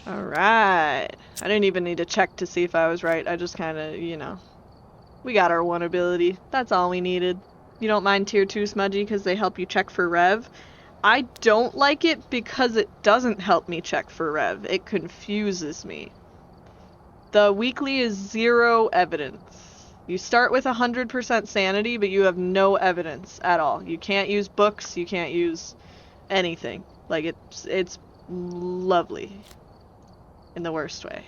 Alright. I didn't even need to check to see if I was right. I just kinda, you know. We got our one ability. That's all we needed. You don't mind tier 2 smudgy because they help you check for rev. I don't like it because it doesn't help me check for rev. It confuses me. The weekly is 0 evidence. You start with 100% sanity, but you have no evidence at all. You can't use books, you can't use anything. Like, it's lovely. In the worst way.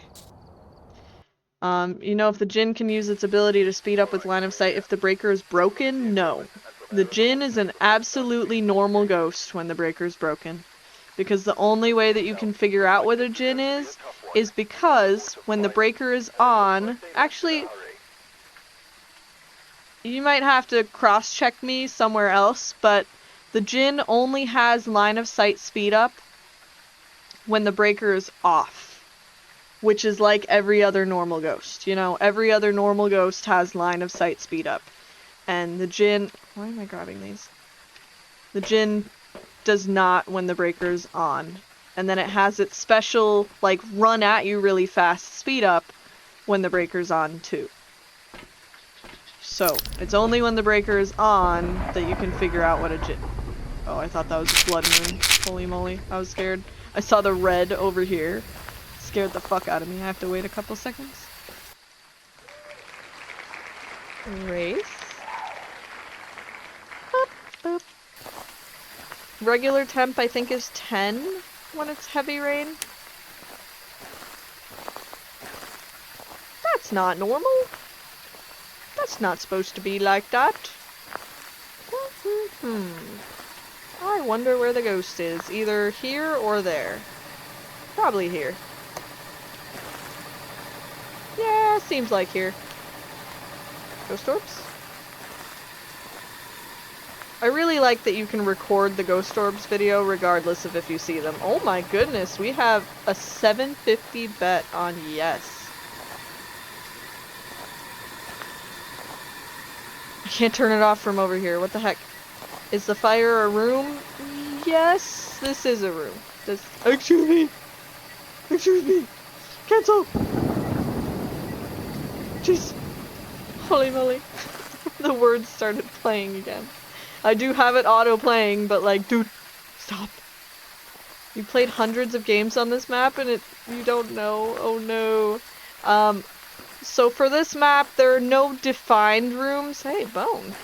You know if the Djinn can use its ability to speed up with line of sight if the breaker is broken? No. The Djinn is an absolutely normal ghost when the breaker is broken. Because the only way that you can figure out what a Djinn is because when the breaker is on... Actually, you might have to cross-check me somewhere else, but the Djinn only has line of sight speed up when the breaker is off. Which is like every other normal ghost. You know, every other normal ghost has line of sight speed up. And the Djinn... Why am I grabbing these? The Djinn does not when the breaker's on. And then it has its special, like, run at you really fast speed up when the breaker's on, too. So, it's only when the breaker is on that you can figure out what a Djinn... Oh, I thought that was a blood moon. Holy moly, I was scared. I saw the red over here. Scared the fuck out of me. I have to wait a couple seconds. Race. Boop, boop. Regular temp I think is 10 when it's heavy rain. That's not normal. That's not supposed to be like that. I wonder where the ghost is. Either here or there. Probably here. Yeah, seems like here. Ghost orbs? I really like that you can record the ghost orbs video regardless of if you see them. Oh my goodness, we have a 750 bet on yes. I can't turn it off from over here. What the heck? Is the fire a room? Yes, this is a room. Excuse me. Excuse me. Cancel. Jeez. Holy moly. The words started playing again. I do have it auto-playing, but like, dude, stop. You played hundreds of games on this map and you don't know? Oh no. So for this map, there are no defined rooms. Hey, bone.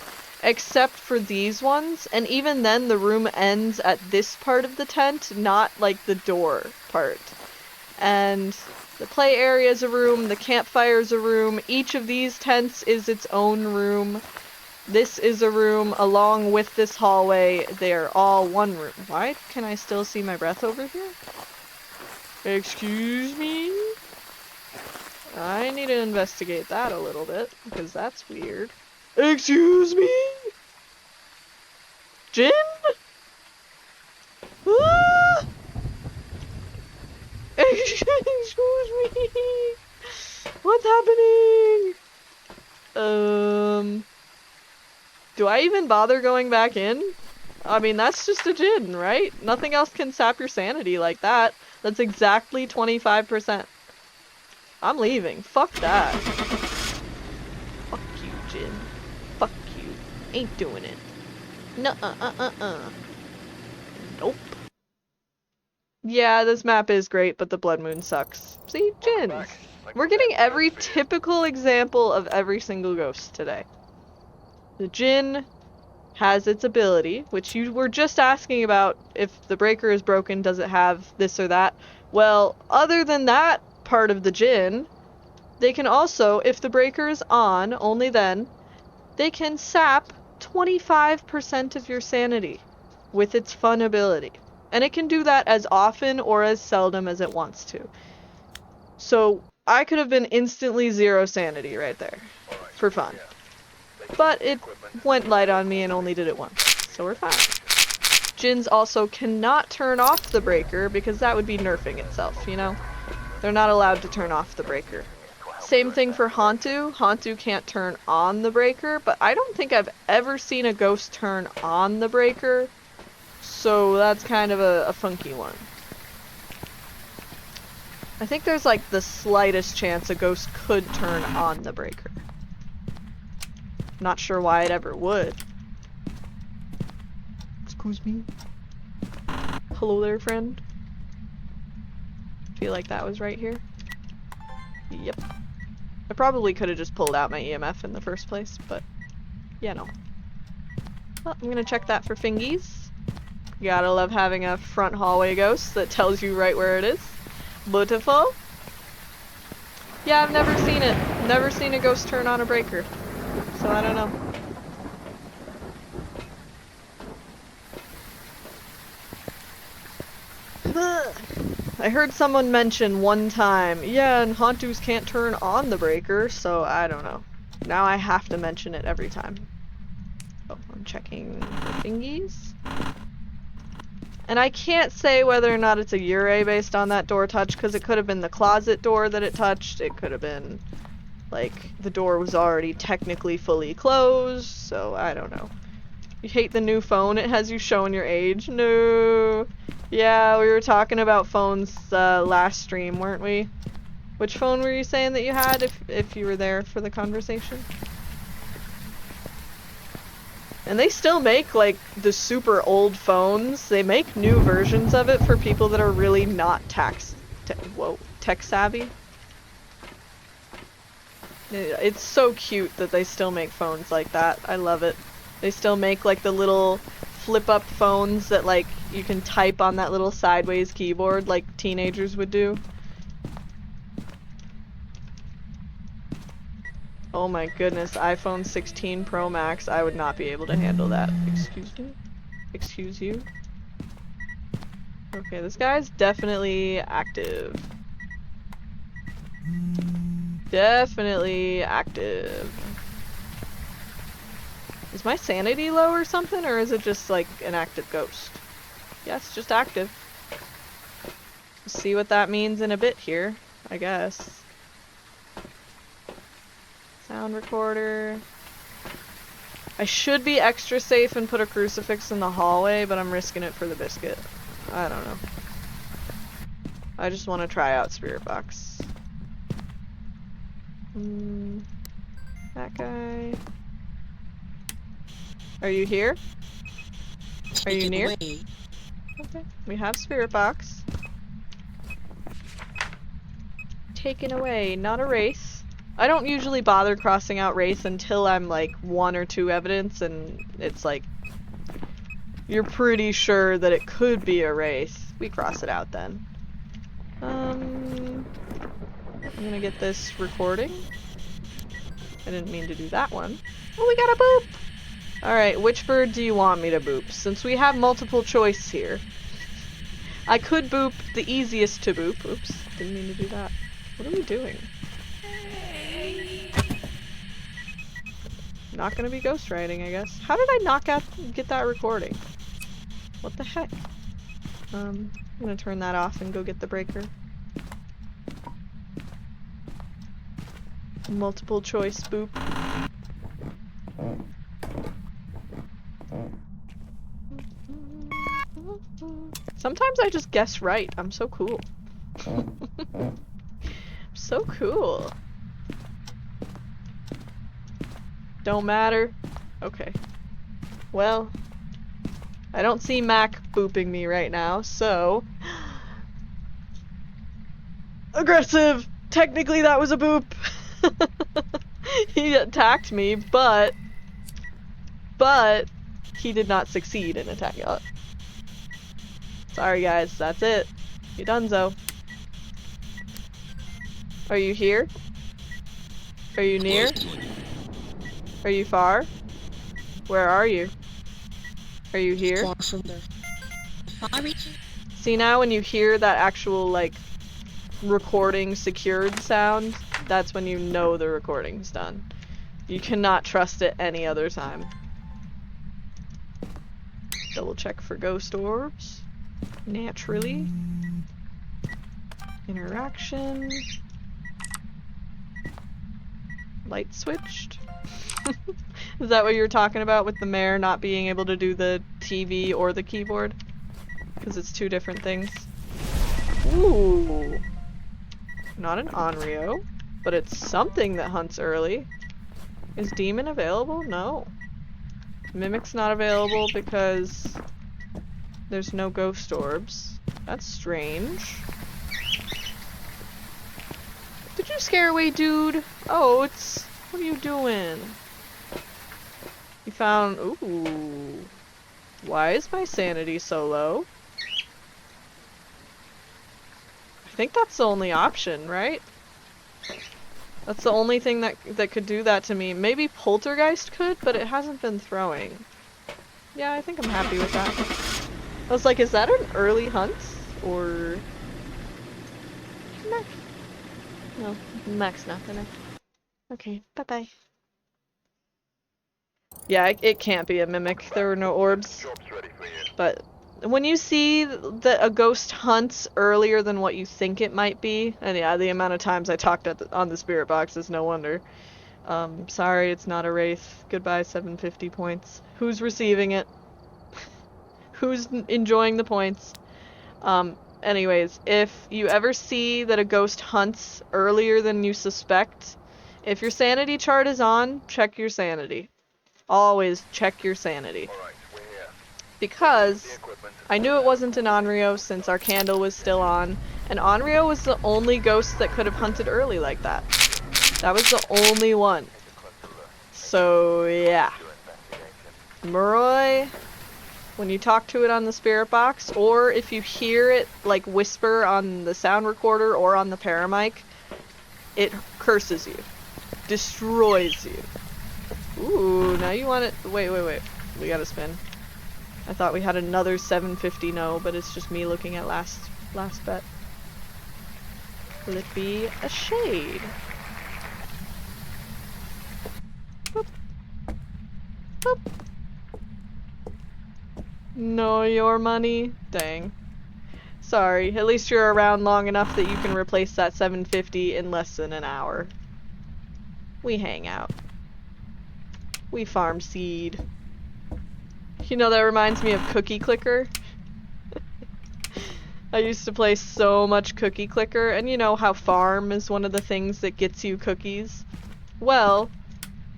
Except for these ones, and even then the room ends at this part of the tent, not like the door part. And the play area is a room, the campfire is a room, each of these tents is its own room. This is a room along with this hallway. They are all one room. Why can I still see my breath over here? Excuse me? I need to investigate that a little bit, because that's weird. Excuse me? Jin? Ah! Excuse me? What's happening? Do I even bother going back in? I mean, that's just a Jin, right? Nothing else can sap your sanity like that. That's exactly 25%. I'm leaving. Fuck that. Fuck you, Jin. Fuck you. Ain't doing it. Nuh-uh-uh-uh-uh. Nope. Yeah, this map is great, but the Blood Moon sucks. See, Jins. We're getting every typical example of every single ghost today. The Jin has its ability, which you were just asking about. If the breaker is broken, does it have this or that? Well, other than that part of the Jin, they can also, if the breaker is on, only then, they can sap 25% of your sanity with its fun ability. And it can do that as often or as seldom as it wants to. So I could have been instantly 0 sanity right there for fun. But it went light on me and only did it once, so we're fine. Jins also cannot turn off the breaker because that would be nerfing itself, you know? They're not allowed to turn off the breaker. Same thing for Hantu. Hantu can't turn on the breaker, but I don't think I've ever seen a ghost turn on the breaker, so that's kind of a funky one. I think there's like the slightest chance a ghost could turn on the breaker. Not sure why it ever would. Excuse me. Hello there, friend. Feel like that was right here. Yep. I probably could have just pulled out my EMF in the first place, but yeah, no. Well, I'm gonna check that for fingies. You gotta love having a front hallway ghost that tells you right where it is. Beautiful. Yeah, I've never seen it. Never seen a ghost turn on a breaker. So I don't know. I heard someone mention one time, yeah, and Hantus can't turn on the breaker, so I don't know. Now I have to mention it every time. Oh, I'm checking the thingies. And I can't say whether or not it's a Yurei based on that door touch, because it could have been the closet door that it touched. It could have been, like, the door was already technically fully closed, so I don't know. You hate the new phone? It has you showing your age? No. Yeah, we were talking about phones last stream, weren't we? Which phone were you saying that you had, if you were there for the conversation? And they still make, like, the super old phones. They make new versions of it for people that are really not tech savvy. It's so cute that they still make phones like that. I love it. They still make, like, the little flip-up phones that, like, you can type on that little sideways keyboard like teenagers would do. Oh my goodness, iPhone 16 Pro Max, I would not be able to handle that. Excuse me? Excuse you? Okay, this guy's definitely active. Definitely active. Is my sanity low or something, or is it just like an active ghost? Yes, just active. We'll see what that means in a bit here, I guess. Sound recorder. I should be extra safe and put a crucifix in the hallway, but I'm risking it for the biscuit. I don't know. I just want to try out Spirit Box. That guy. Are you here? Are you near? Okay. We have Spirit Box. Taken away, not a race. I don't usually bother crossing out race until I'm like 1 or 2 evidence and it's like you're pretty sure that it could be a race. We cross it out then. I'm gonna get this recording. I didn't mean to do that one. Oh, we got a boop! Alright, which bird do you want me to boop? Since we have multiple choice here. I could boop the easiest to boop. Oops, didn't mean to do that. What are we doing? Not gonna be ghostwriting, I guess. How did I get that recording? What the heck? I'm gonna turn that off and go get the breaker. Multiple choice boop. Sometimes I just guess right. I'm so cool. So cool. Don't matter. Okay. Well, I don't see Mac booping me right now, so... Aggressive! Technically that was a boop! He attacked me, but he did not succeed in attacking. Sorry guys, that's it. You donezo. Are you here? Are you near? Are you far? Where are you? Are you here? Far from there. See, now when you hear that actual, like, recording secured sound, that's when you know the recording's done. You cannot trust it any other time. Double check for ghost orbs. Naturally. Interaction. Light switched. Is that what you were talking about with the mayor not being able to do the TV or the keyboard? Because it's two different things. Ooh. Not an Onryo, but it's something that hunts early. Is Demon available? No. Mimic's not available because there's no ghost orbs. That's strange. Did you scare away, dude? Oh, it's... What are you doing? You found... Ooh. Why is my sanity so low? I think that's the only option, right? That's the only thing that could do that to me. Maybe Poltergeist could, but it hasn't been throwing. Yeah, I think I'm happy with that. I was like, is that an early hunt? Or... Mac? No, Mac's not gonna. Okay, bye-bye. Yeah, it can't be a mimic. There were no orbs. Job's ready for you. But when you see that a ghost hunts earlier than what you think it might be, and yeah, the amount of times I talked on the spirit box is no wonder. Sorry, it's not a wraith. Goodbye, 750 points. Who's receiving it? Who's enjoying the points? Anyways, if you ever see that a ghost hunts earlier than you suspect, if your sanity chart is on, check your sanity. Always check your sanity. Alright, we're here. Because The equipment. I knew it wasn't an Onryo since our candle was still on, and Onryo was the only ghost that could have hunted early like that. That was the only one. So, yeah. Moroi, when you talk to it on the spirit box, or if you hear it like whisper on the sound recorder or on the paramic, it curses you. Destroys you. Ooh, now you want it. Wait. We gotta spin. I thought we had another 750 no, but it's just me looking at last bet. Will it be a shade? Boop. Boop. No, your money? Dang. Sorry, at least you're around long enough that you can replace that 750 in less than an hour. We hang out. We farm seed. You know, that reminds me of Cookie Clicker. I used to play so much Cookie Clicker, and you know how farm is one of the things that gets you cookies? Well,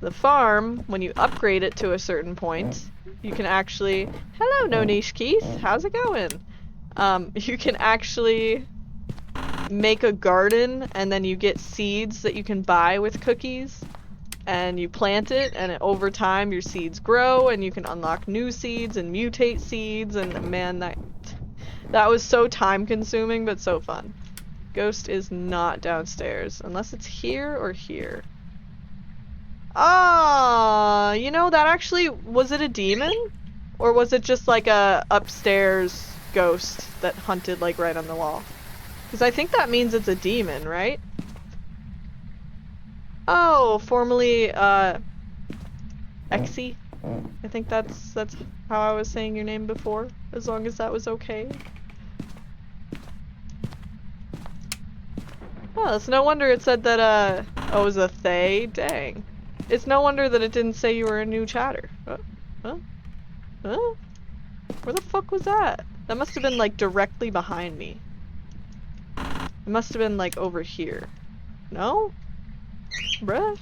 the farm, when you upgrade it to a certain point, you can actually... Hello, No Niche Keith! How's it going? You can actually make a garden, and then you get seeds that you can buy with cookies. And you plant it, and over time your seeds grow, and you can unlock new seeds and mutate seeds, and man, that was so time consuming, but so fun. Ghost is not downstairs, unless it's here or here. Ah, you know, that actually, was it a demon? Or was it just like a upstairs ghost that hunted like right on the wall. Because I think that means it's a demon, right? Oh, formerly, Exy. I think that's how I was saying your name before, as long as that was okay. Oh, it's no wonder it said that, oh, it was a they? Dang. It's no wonder that it didn't say you were a new chatter. Huh? Where the fuck was that? That must have been, like, directly behind me. It must have been, like, over here. No? Bruh?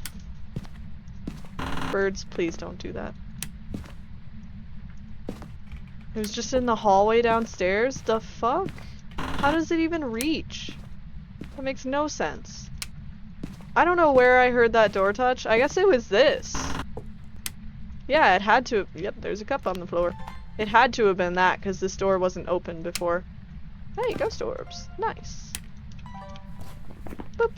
Birds, please don't do that. It was just in the hallway downstairs? The fuck? How does it even reach? That makes no sense. I don't know where I heard that door touch. I guess it was this. Yeah, it had to. Yep, there's a cup on the floor. It had to have been that, because this door wasn't open before. Hey, ghost orbs. Nice. Boop.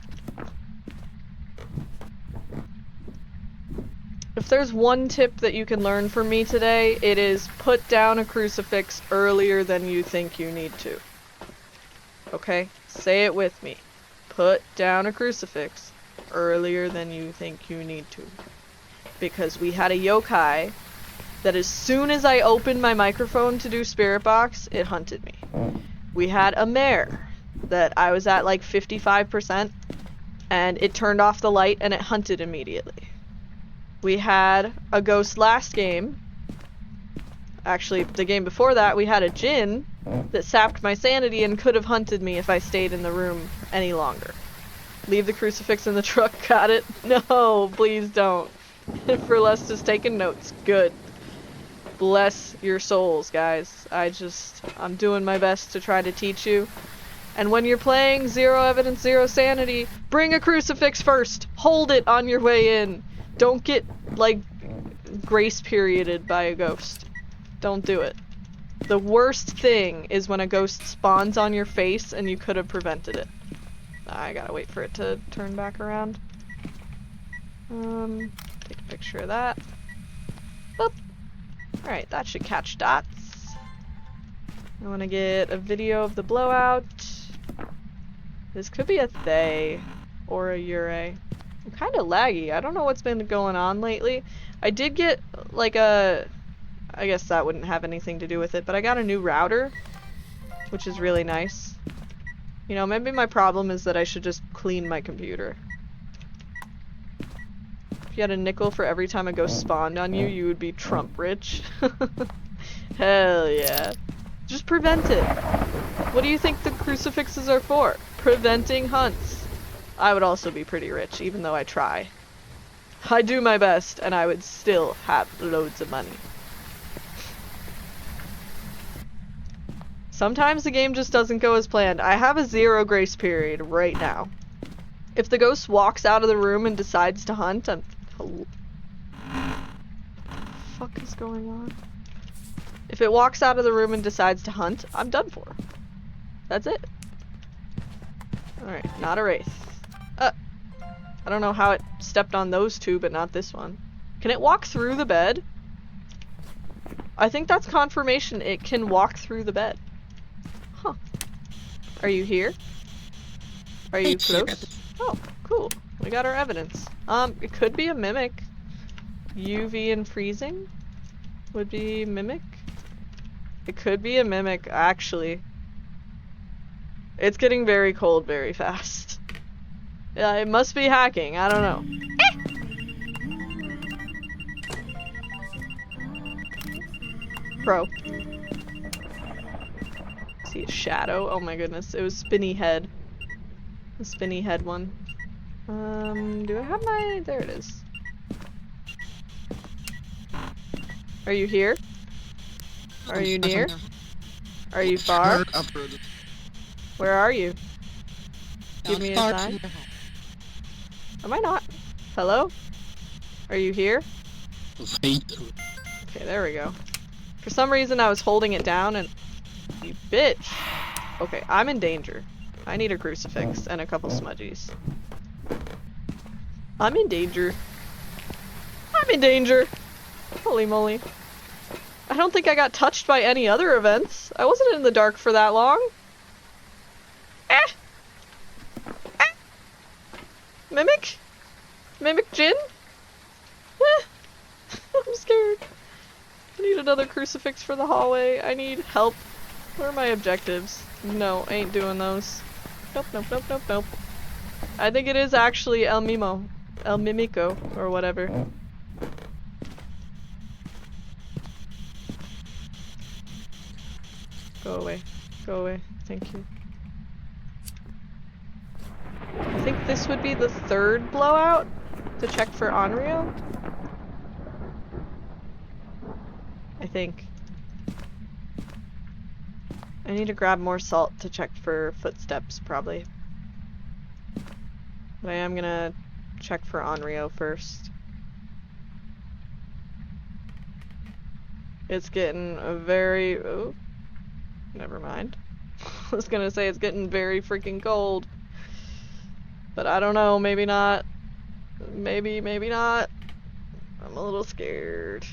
If there's one tip that you can learn from me today, it is put down a crucifix earlier than you think you need to. Okay? Say it with me. Put down a crucifix earlier than you think you need to. Because we had a yokai that as soon as I opened my microphone to do Spirit Box, it hunted me. We had a mare that I was at like 55%, and it turned off the light and it hunted immediately. We had a ghost last game. Actually, the game before that, we had a djinn that sapped my sanity and could have hunted me if I stayed in the room any longer. Leave the crucifix in the truck, got it? No, please don't. For less just taking notes. Good. Bless your souls, guys. I'm doing my best to try to teach you. And when you're playing Zero Evidence, Zero Sanity, bring a crucifix first. Hold it on your way in. Don't get, like, grace perioded by a ghost. Don't do it. The worst thing is when a ghost spawns on your face and you could have prevented it. I gotta wait for it to turn back around. Take a picture of that. Boop. Alright, that should catch dots. I want to get a video of the blowout. This could be a they or a Ure. I'm kind of laggy. I don't know what's been going on lately. I did get like a... I guess that wouldn't have anything to do with it, but I got a new router, which is really nice. You know, maybe my problem is that I should just clean my computer. If you had a nickel for every time a ghost spawned on you, you would be Trump rich. Hell yeah. Just prevent it. What do you think the crucifixes are for? Preventing hunts. I would also be pretty rich, even though I try. I do my best, and I would still have loads of money. Sometimes the game just doesn't go as planned. I have a 0 grace period right now. If the ghost walks out of the room and decides to hunt, I'm... What the fuck is going on? If it walks out of the room and decides to hunt, I'm done for. That's it. Alright, not a wraith. I don't know how it stepped on those two, but not this one. Can it walk through the bed? I think that's confirmation it can walk through the bed. Huh. Are you here? Are you close? Oh, cool. We got our evidence. It could be a mimic. UV and freezing would be mimic. It could be a mimic, actually. It's getting very cold very fast. Yeah, it must be hacking. I don't know. Pro. See a shadow? Oh my goodness, it was spinny head. The spinny head one. Do I have my... There it is. Are you here? Are you near? Are you far? Where are you? Give me a sign. Am I not? Hello? Are you here? Okay, there we go. For some reason I was holding it down and... You bitch! Okay, I'm in danger. I need a crucifix and a couple smudgies. I'm in danger. I'm in danger! Holy moly. I don't think I got touched by any other events. I wasn't in the dark for that long. Eh! Eh! Mimic? Mimic Jin? Eh! I'm scared. I need another crucifix for the hallway. I need help. Where are my objectives? No, I ain't doing those. Nope, nope, nope, nope, nope. I think it is actually El Mimo. El Mimico, or whatever. Go away. Go away. Thank you. I think this would be the third blowout to check for Onryo. I think. I need to grab more salt to check for footsteps, probably. But I am gonna check for Onryo first. It's getting a very... Oh. Never mind. I was gonna say it's getting very freaking cold. But I don't know, maybe not. Maybe not. I'm a little scared.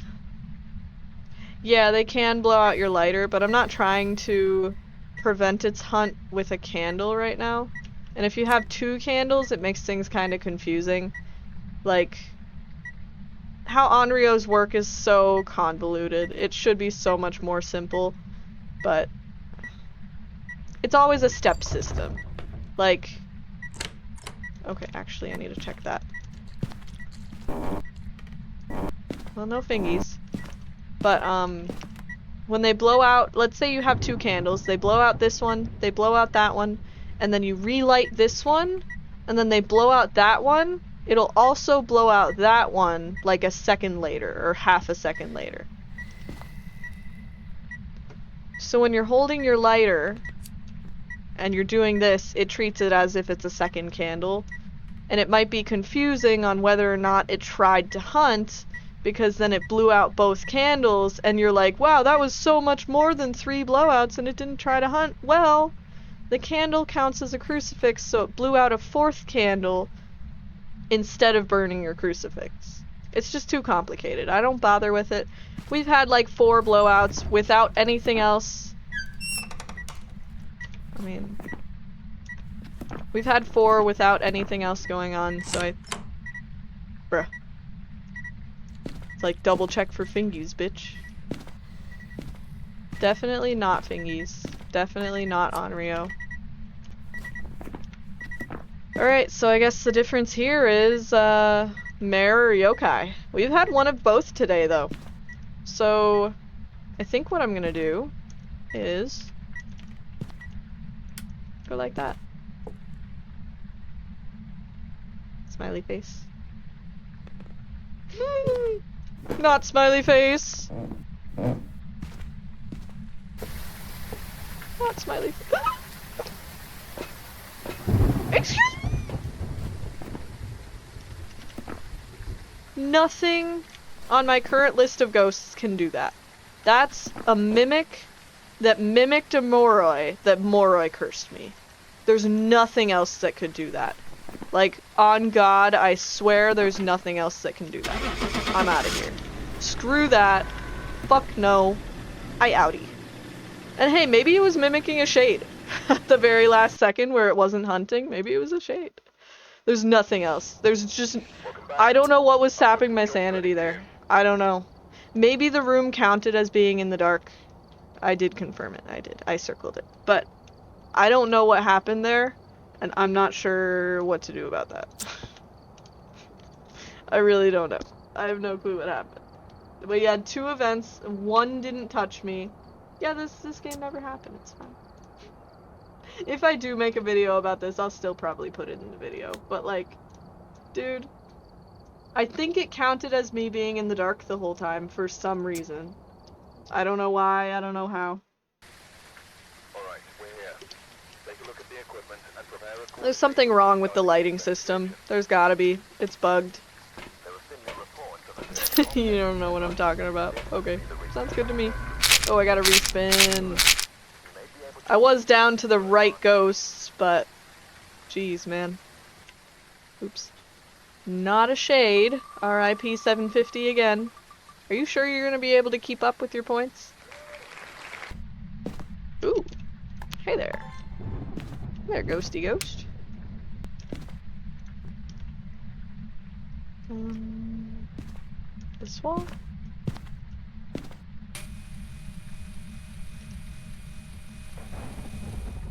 Yeah, they can blow out your lighter, but I'm not trying to prevent its hunt with a candle right now. And if you have two candles, it makes things kind of confusing. Like, how Onryo's work is so convoluted. It should be so much more simple, but it's always a step system. Like, okay, actually I need to check that. Well, no fingies. But, when they blow out, let's say you have two candles, they blow out this one, they blow out that one, and then you relight this one, and then they blow out that one, it'll also blow out that one like a second later, or half a second later. So when you're holding your lighter, and you're doing this, it treats it as if it's a second candle, and it might be confusing on whether or not it tried to hunt, because then it blew out both candles, and you're like, wow, that was so much more than 3 blowouts, and it didn't try to hunt. Well, the candle counts as a crucifix, so it blew out a 4th candle instead of burning your crucifix. It's just too complicated. I don't bother with it. We've had like 4 blowouts without anything else. I mean, we've had 4 without anything else going on, so bruh. Like, double check for fingies, bitch. Definitely not fingies. Definitely not Onryo. Alright, so I guess the difference here is, Mare or Yokai. We've had one of both today, though. So, I think what I'm gonna do is go like that. Smiley face. Not smiley face. Not smiley face. Excuse me. Nothing on my current list of ghosts can do that. That's a mimic that mimicked a Moroi that Moroi cursed me. There's nothing else that could do that. Like, on God, I swear there's nothing else that can do that. I'm out of here. Screw that. Fuck no. I outie. And hey, maybe it was mimicking a shade. At the very last second where it wasn't hunting, maybe it was a shade. There's nothing else. There's just... I don't know what was sapping my sanity there. I don't know. Maybe the room counted as being in the dark. I did confirm it. I did. I circled it. But I don't know what happened there. And I'm not sure what to do about that. I really don't know. I have no clue what happened. But you had 2 events, 1 didn't touch me. Yeah, this game never happened, it's fine. If I do make a video about this, I'll still probably put it in the video. But like, dude, I think it counted as me being in the dark the whole time for some reason. I don't know why, I don't know how. Alright, we're here. Take a look at the equipment and prepare a There's something wrong with the lighting system. There's gotta be. It's bugged. There have been no reports of You don't know what I'm talking about. Okay, sounds good to me. Oh, I gotta respin. I was down to the right ghosts, but... Jeez, man. Oops. Not a shade. RIP 750 again. Are you sure you're gonna be able to keep up with your points? Ooh. Hey there. There, ghosty ghost. This wall?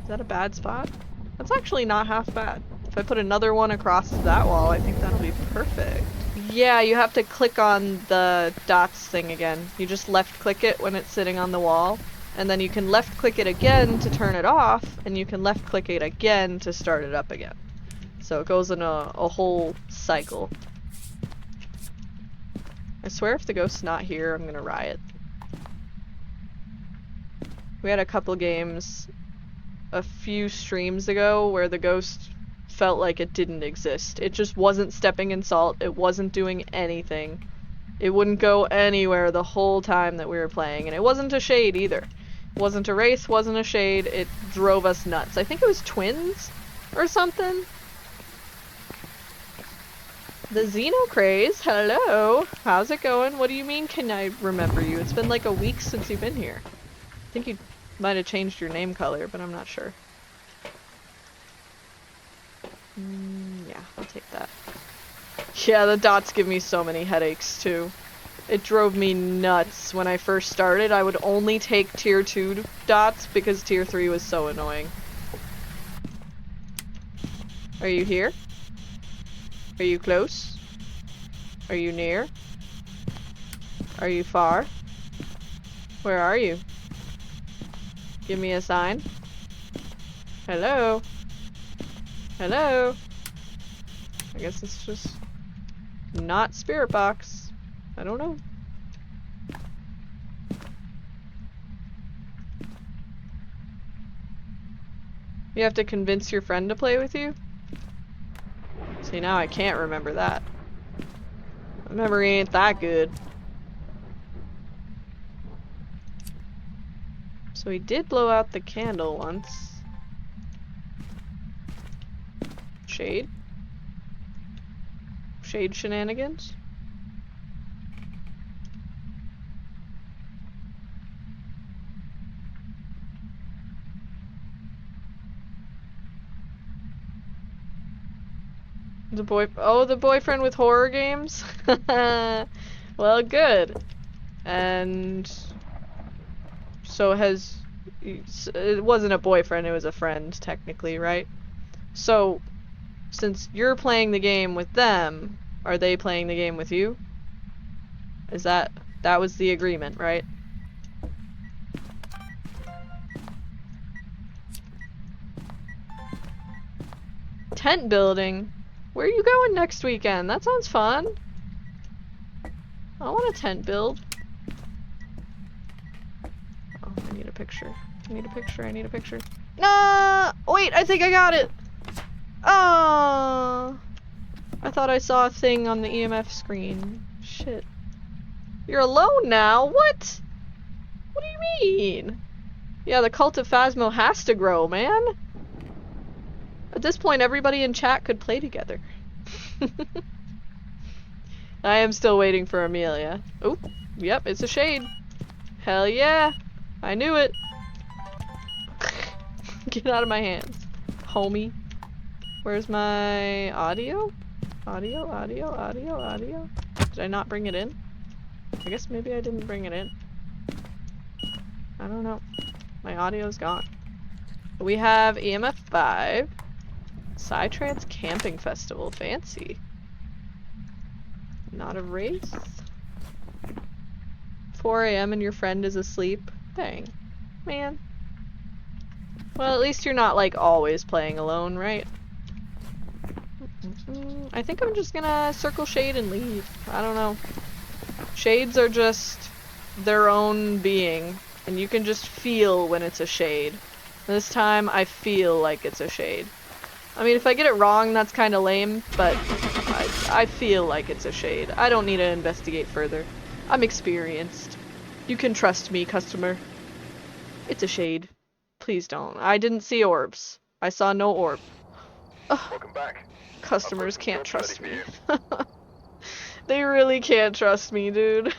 Is that a bad spot? That's actually not half bad. If I put another one across that wall, I think that'll be perfect. Yeah, you have to click on the dots thing again. You just left click it when it's sitting on the wall, and then you can left click it again to turn it off, and you can left click it again to start it up again. So it goes in a whole cycle. I swear if the ghost's not here, I'm gonna riot. We had a couple games a few streams ago where the ghost felt like it didn't exist. It just wasn't stepping in salt. It wasn't doing anything. It wouldn't go anywhere the whole time that we were playing, and it wasn't a shade either. It wasn't a wraith, wasn't a shade. It drove us nuts. I think it was twins or something. The Xeno craze, hello. How's it going? What do you mean can I remember you? It's been like a week since you've been here. I think you might have changed your name color, but I'm not sure. Yeah, I'll take that. Yeah, the dots give me so many headaches too. It drove me nuts when I first started. I would only take tier 2 dots because tier 3 was so annoying. Are you here? Are you close? Are you near? Are you far? Where are you? Give me a sign. Hello? Hello? I guess it's just not spirit box. I don't know. You have to convince your friend to play with you? See, now I can't remember that. My memory ain't that good. So he did blow out the candle once. Shade? Shade shenanigans? The boyfriend with horror games? Well, good. And so it wasn't a boyfriend, it was a friend, technically, right? So, since you're playing the game with them, are they playing the game with you? That was the agreement, right? Tent building? Where are you going next weekend? That sounds fun. I want a tent build. Oh, I need a picture. I need a picture, I need a picture. Nah! Wait, I think I got it! Oh, I thought I saw a thing on the EMF screen. Shit. You're alone now? What? What do you mean? Yeah, the cult of Phasmo has to grow, man. At this point, everybody in chat could play together. I am still waiting for Amelia. Oh, yep, it's a shade. Hell yeah. I knew it. Get out of my hands, homie. Where's my audio? Audio? Did I not bring it in? I guess maybe I didn't bring it in. I don't know. My audio's gone. We have EMF 5. Psytrance Camping Festival. Fancy. Not a race. 4 AM and your friend is asleep. Dang. Man. Well, at least you're not, like, always playing alone, right? I think I'm just gonna circle shade and leave. I don't know. Shades are just their own being, and you can just feel when it's a shade. This time, I feel like it's a shade. I mean, if I get it wrong, that's kind of lame, but I feel like it's a shade. I don't need to investigate further. I'm experienced. You can trust me, customer. It's a shade. Please don't. I didn't see orbs. I saw no orb. Ugh. Welcome back. Customers can't trust me. They really can't trust me, dude.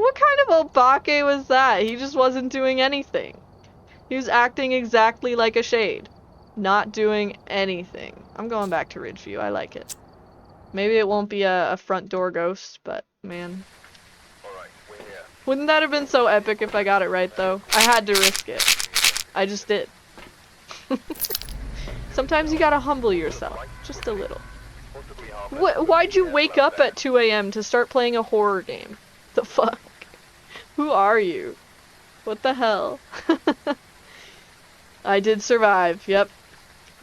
What kind of obake was that? He just wasn't doing anything. He was acting exactly like a shade. Not doing anything. I'm going back to Ridgeview. I like it. Maybe it won't be a front door ghost, but man. Alright, we're here. Wouldn't that have been so epic if I got it right, though? I had to risk it. I just did. Sometimes you gotta humble yourself. Just a little. Possibly harmless. Why'd you wake up at 2 a.m. to start playing a horror game? The fuck? Who are you? What the hell? I did survive, yep.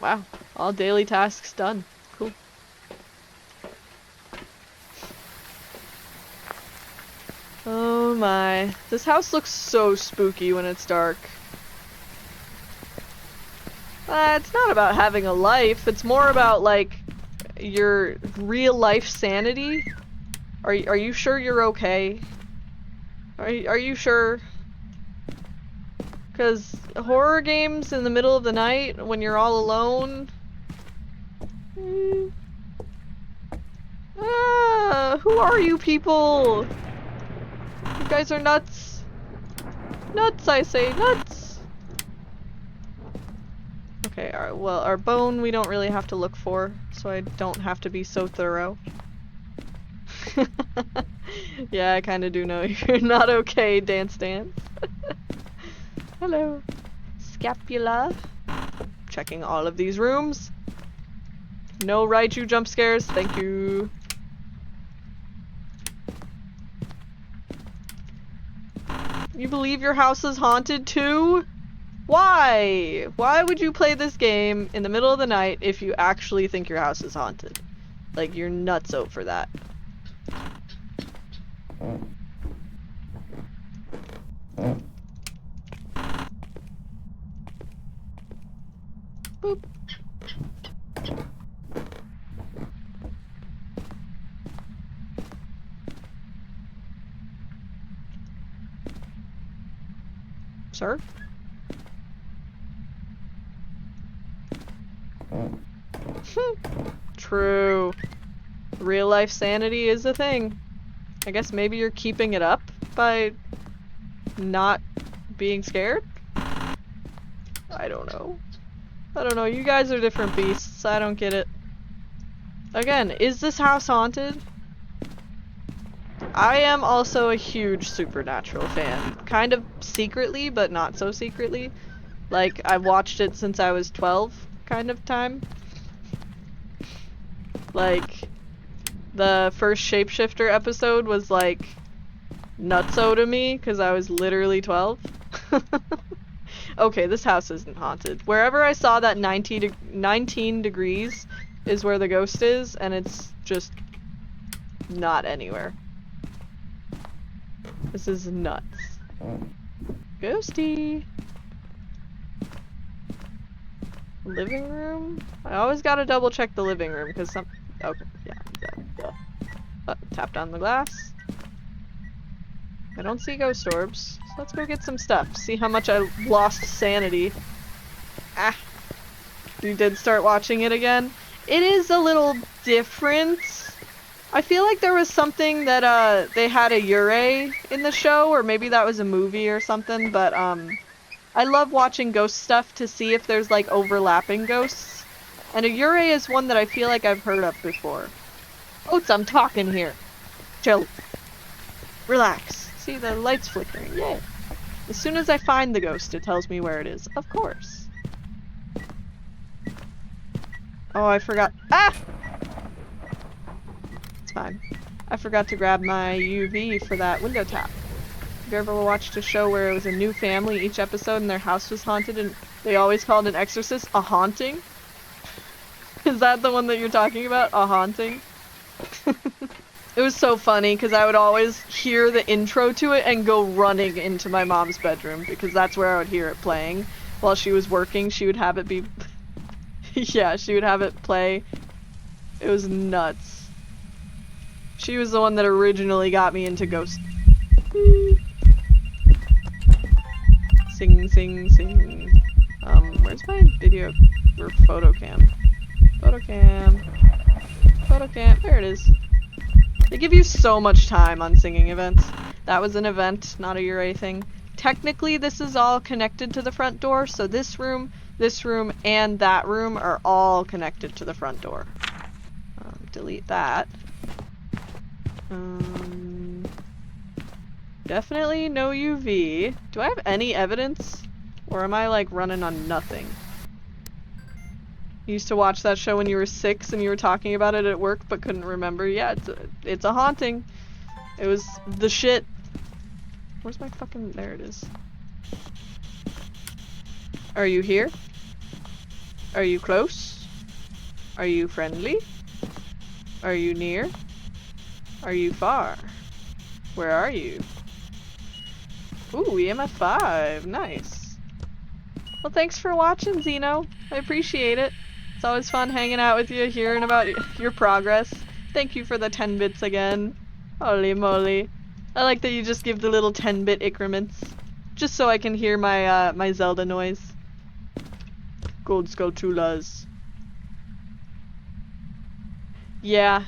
Wow, all daily tasks done. Cool. Oh my. This house looks so spooky when it's dark. It's not about having a life, it's more about, like, your real life sanity. Are you sure you're okay? Are you sure? Because horror games in the middle of the night when you're all alone. Who are you people? You guys are nuts. Nuts, I say, nuts. Okay, alright, well, our bone we don't really have to look for, so I don't have to be so thorough. Yeah, I kinda do know you're not okay, Dance Dance. Hello. Scapula. Checking all of these rooms. No Raichu jump scares, thank you. You believe your house is haunted too? Why? Why would you play this game in the middle of the night if you actually think your house is haunted? Like, you're nutso for that. Boop. Sir? True. Real life sanity is a thing. I guess maybe you're keeping it up by not being scared? I don't know. I don't know, you guys are different beasts. I don't get it. Again, is this house haunted? I am also a huge Supernatural fan. Kind of secretly, but not so secretly. Like, I've watched it since I was 12, kind of time. Like, the first Shapeshifter episode was like nutso to me, because I was literally 12. Okay, this house isn't haunted. Wherever I saw that 19 degrees is where the ghost is, and it's just not anywhere. This is nuts. Ghosty! Living room? I always gotta double check the living room, because some... Okay, yeah. Tapped on the glass. I don't see ghost orbs, so let's go get some stuff. See how much I lost sanity. Ah! You did start watching it again? It is a little different. I feel like there was something that, they had a Yurei in the show, or maybe that was a movie or something, but, I love watching ghost stuff to see if there's, like, overlapping ghosts. And a Yurei is one that I feel like I've heard of before. Oats, I'm talking here. Chill. Relax. See, the light's flickering. Yay. As soon as I find the ghost, it tells me where it is. Of course. Oh, I forgot. Ah! It's fine. I forgot to grab my UV for that window tap. Have you ever watched a show where it was a new family each episode and their house was haunted and they always called an exorcist a haunting? Is that the one that you're talking about? A haunting? It was so funny because I would always hear the intro to it and go running into my mom's bedroom because that's where I would hear it playing. While she was working, she would have it be... yeah, she would have it play. It was nuts. She was the one that originally got me into ghost. Sing, sing, sing. Where's my video or photo cam? Photo cam. Photo cam. There it is. They give you so much time on singing events. That was an event, not a Ure thing. Technically, this is all connected to the front door, so this room, and that room are all connected to the front door. Delete that. Definitely no UV. Do I have any evidence? Or am I like running on nothing? You used to watch that show when you were 6 and you were talking about it at work but couldn't remember. Yeah, it's a haunting. It was the shit. Where's my fucking... There it is. Are you here? Are you close? Are you friendly? Are you near? Are you far? Where are you? Ooh, EMF 5. Nice. Well, thanks for watching, Zeno. I appreciate it. It's always fun hanging out with you, hearing about your progress. Thank you for the 10 bits again. Holy moly. I like that you just give the little 10-bit increments. Just so I can hear my, my Zelda noise. Gold Skull Chulas. Yeah.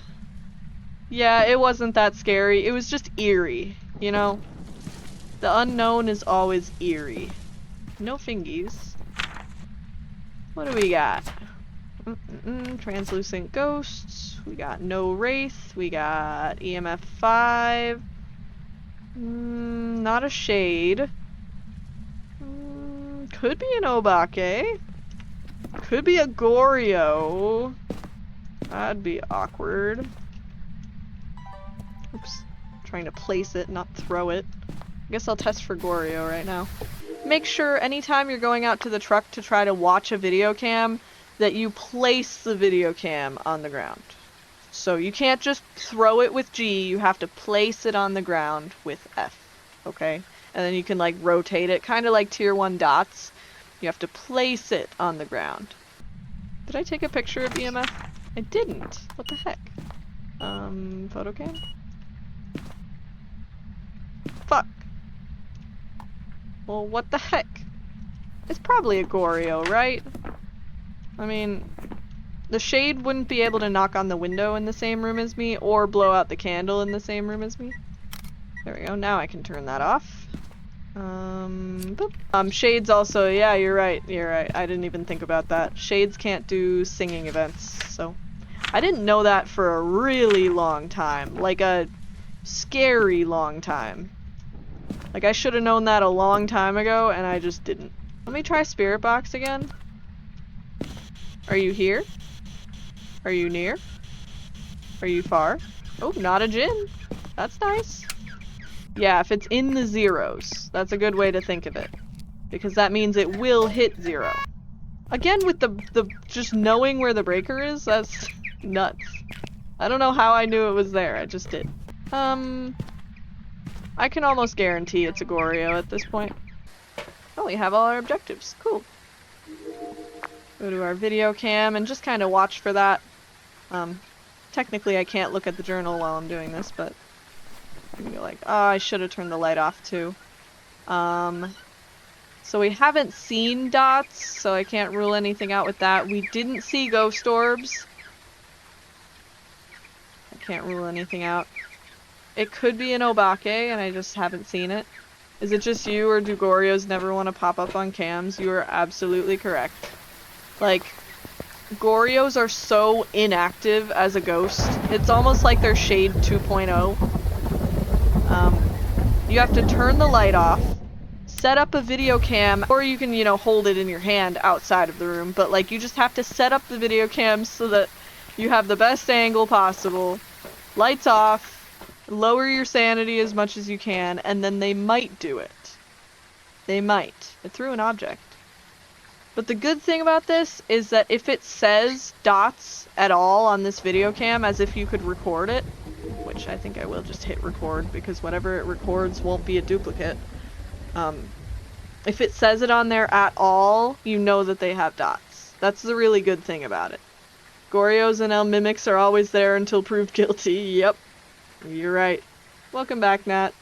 Yeah, it wasn't that scary. It was just eerie, you know? The unknown is always eerie. No fingies. What do we got? Translucent ghosts. We got no wraith. We got EMF 5. Not a shade. Could be an Obake. Could be a Goryo. That'd be awkward. Oops. Trying to place it, not throw it. I guess I'll test for Goryo right now. Make sure anytime you're going out to the truck to try to watch a video cam that you place the video cam on the ground. So you can't just throw it with G, you have to place it on the ground with F, okay? And then you can like rotate it, kind of like tier 1 dots. You have to place it on the ground. Did I take a picture of EMF? I didn't. What the heck? Photo cam? Fuck. Well, what the heck? It's probably a Goryo, right? I mean, the shade wouldn't be able to knock on the window in the same room as me, or blow out the candle in the same room as me. There we go, now I can turn that off. Boop. Shades also, yeah, you're right, I didn't even think about that. Shades can't do singing events, so. I didn't know that for a really long time, like a scary long time. Like, I should have known that a long time ago, and I just didn't. Let me try Spirit Box again. Are you here? Are you near? Are you far? Oh, not a Jinn. That's nice. Yeah, if it's in the zeros, that's a good way to think of it. Because that means it will hit 0. Again, with the just knowing where the breaker is, that's nuts. I don't know how I knew it was there, I just did. I can almost guarantee it's a Goryo at this point. Oh, we have all our objectives. Cool. Go to our video cam and just kind of watch for that. Technically I can't look at the journal while I'm doing this, but I can go like, oh, I should have turned the light off too. So we haven't seen dots, so I can't rule anything out with that. We didn't see ghost orbs. I can't rule anything out. It could be an Obake, and I just haven't seen it. Is it just you, or do Goryos never want to pop up on cams? You are absolutely correct. Like, Goryos are so inactive as a ghost. It's almost like they're Shade 2.0. You have to turn the light off, set up a video cam, or you can, you know, hold it in your hand outside of the room, but like, you just have to set up the video cam so that you have the best angle possible, lights off, lower your sanity as much as you can, and then they might do it. They might. It threw an object. But the good thing about this is that if it says dots at all on this video cam, as if you could record it, which I think I will just hit record because whatever it records won't be a duplicate. If it says it on there at all, you know that they have dots. That's the really good thing about it. Goryos and El Mimics are always there until proved guilty. Yep. You're right. Welcome back, Nat.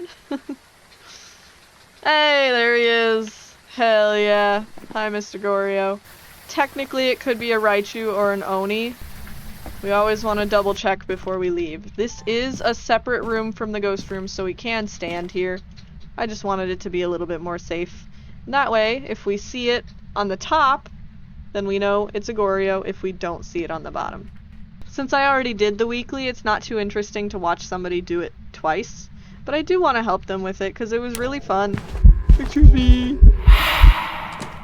Hey, there he is. Hell yeah. Hi, Mr. Goryo. Technically, it could be a Raichu or an Oni. We always want to double check before we leave. This is a separate room from the ghost room, so we can stand here. I just wanted it to be a little bit more safe. And that way, if we see it on the top, then we know it's a Goryo if we don't see it on the bottom. Since I already did the weekly, it's not too interesting to watch somebody do it twice. But I do want to help them with it, because it was really fun. Excuse me.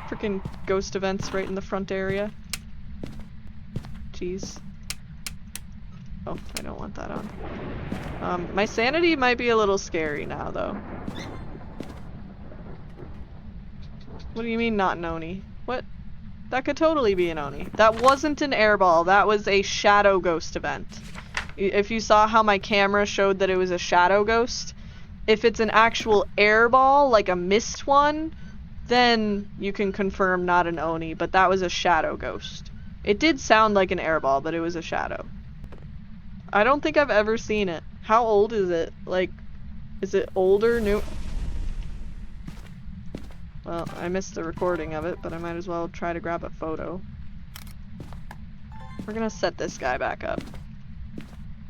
Freaking ghost events right in the front area. Jeez. Oh, I don't want that on. My sanity might be a little scary now, though. What do you mean not an Oni? What? That could totally be an Oni. That wasn't an airball, that was a shadow ghost event. If you saw how my camera showed that it was a shadow ghost, if it's an actual airball, like a mist one, then you can confirm not an Oni, but that was a shadow ghost. It did sound like an airball, but it was a shadow. I don't think I've ever seen it. How old is it? Like, is it older, new? Well, I missed the recording of it, but I might as well try to grab a photo. We're gonna set this guy back up.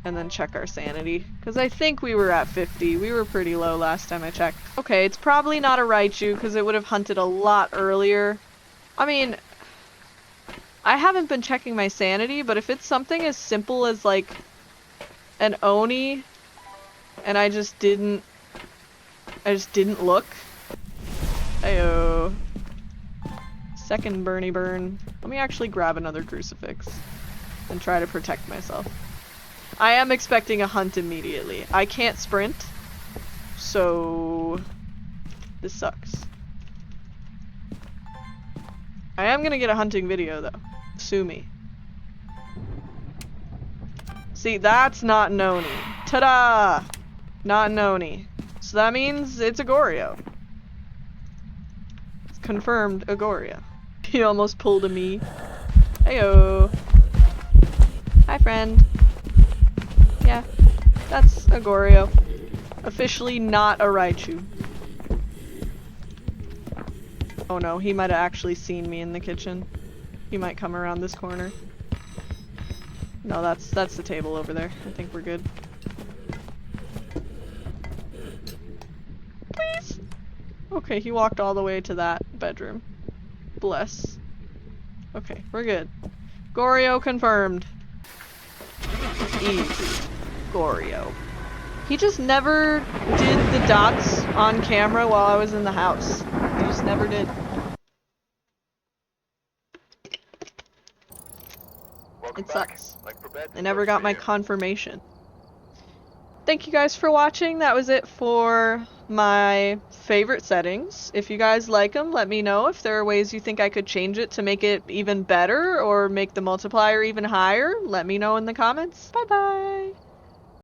And then check our sanity. Because I think we were at 50. We were pretty low last time I checked. Okay, it's probably not a Raichu, because it would have hunted a lot earlier. I mean, I haven't been checking my sanity, but if it's something as simple as, like, an Oni, and I just didn't look. Ayo. Second Bernie burn. Let me actually grab another crucifix and try to protect myself. I am expecting a hunt immediately. I can't sprint, so this sucks. I am gonna get a hunting video though. Sue me. See, that's not an Oni. Ta-da! Not an Oni. So that means it's a Goryo. It's confirmed a Goryo. He almost pulled a me. Heyo. Hi, friend. Yeah, that's a Goryo. Officially not a Raichu. Oh no, he might have actually seen me in the kitchen. He might come around this corner. No, that's the table over there. I think we're good. Please! Okay, he walked all the way to that bedroom. Bless. Okay, we're good. Goryo confirmed. Easy. Goryo. He just never did the dots on camera while I was in the house. He just never did. It sucks. I never got my confirmation. Thank you guys for watching. That was it for my favorite settings. If you guys like them, let me know. If there are ways you think I could change it to make it even better or make the multiplier even higher, let me know in the comments. Bye bye!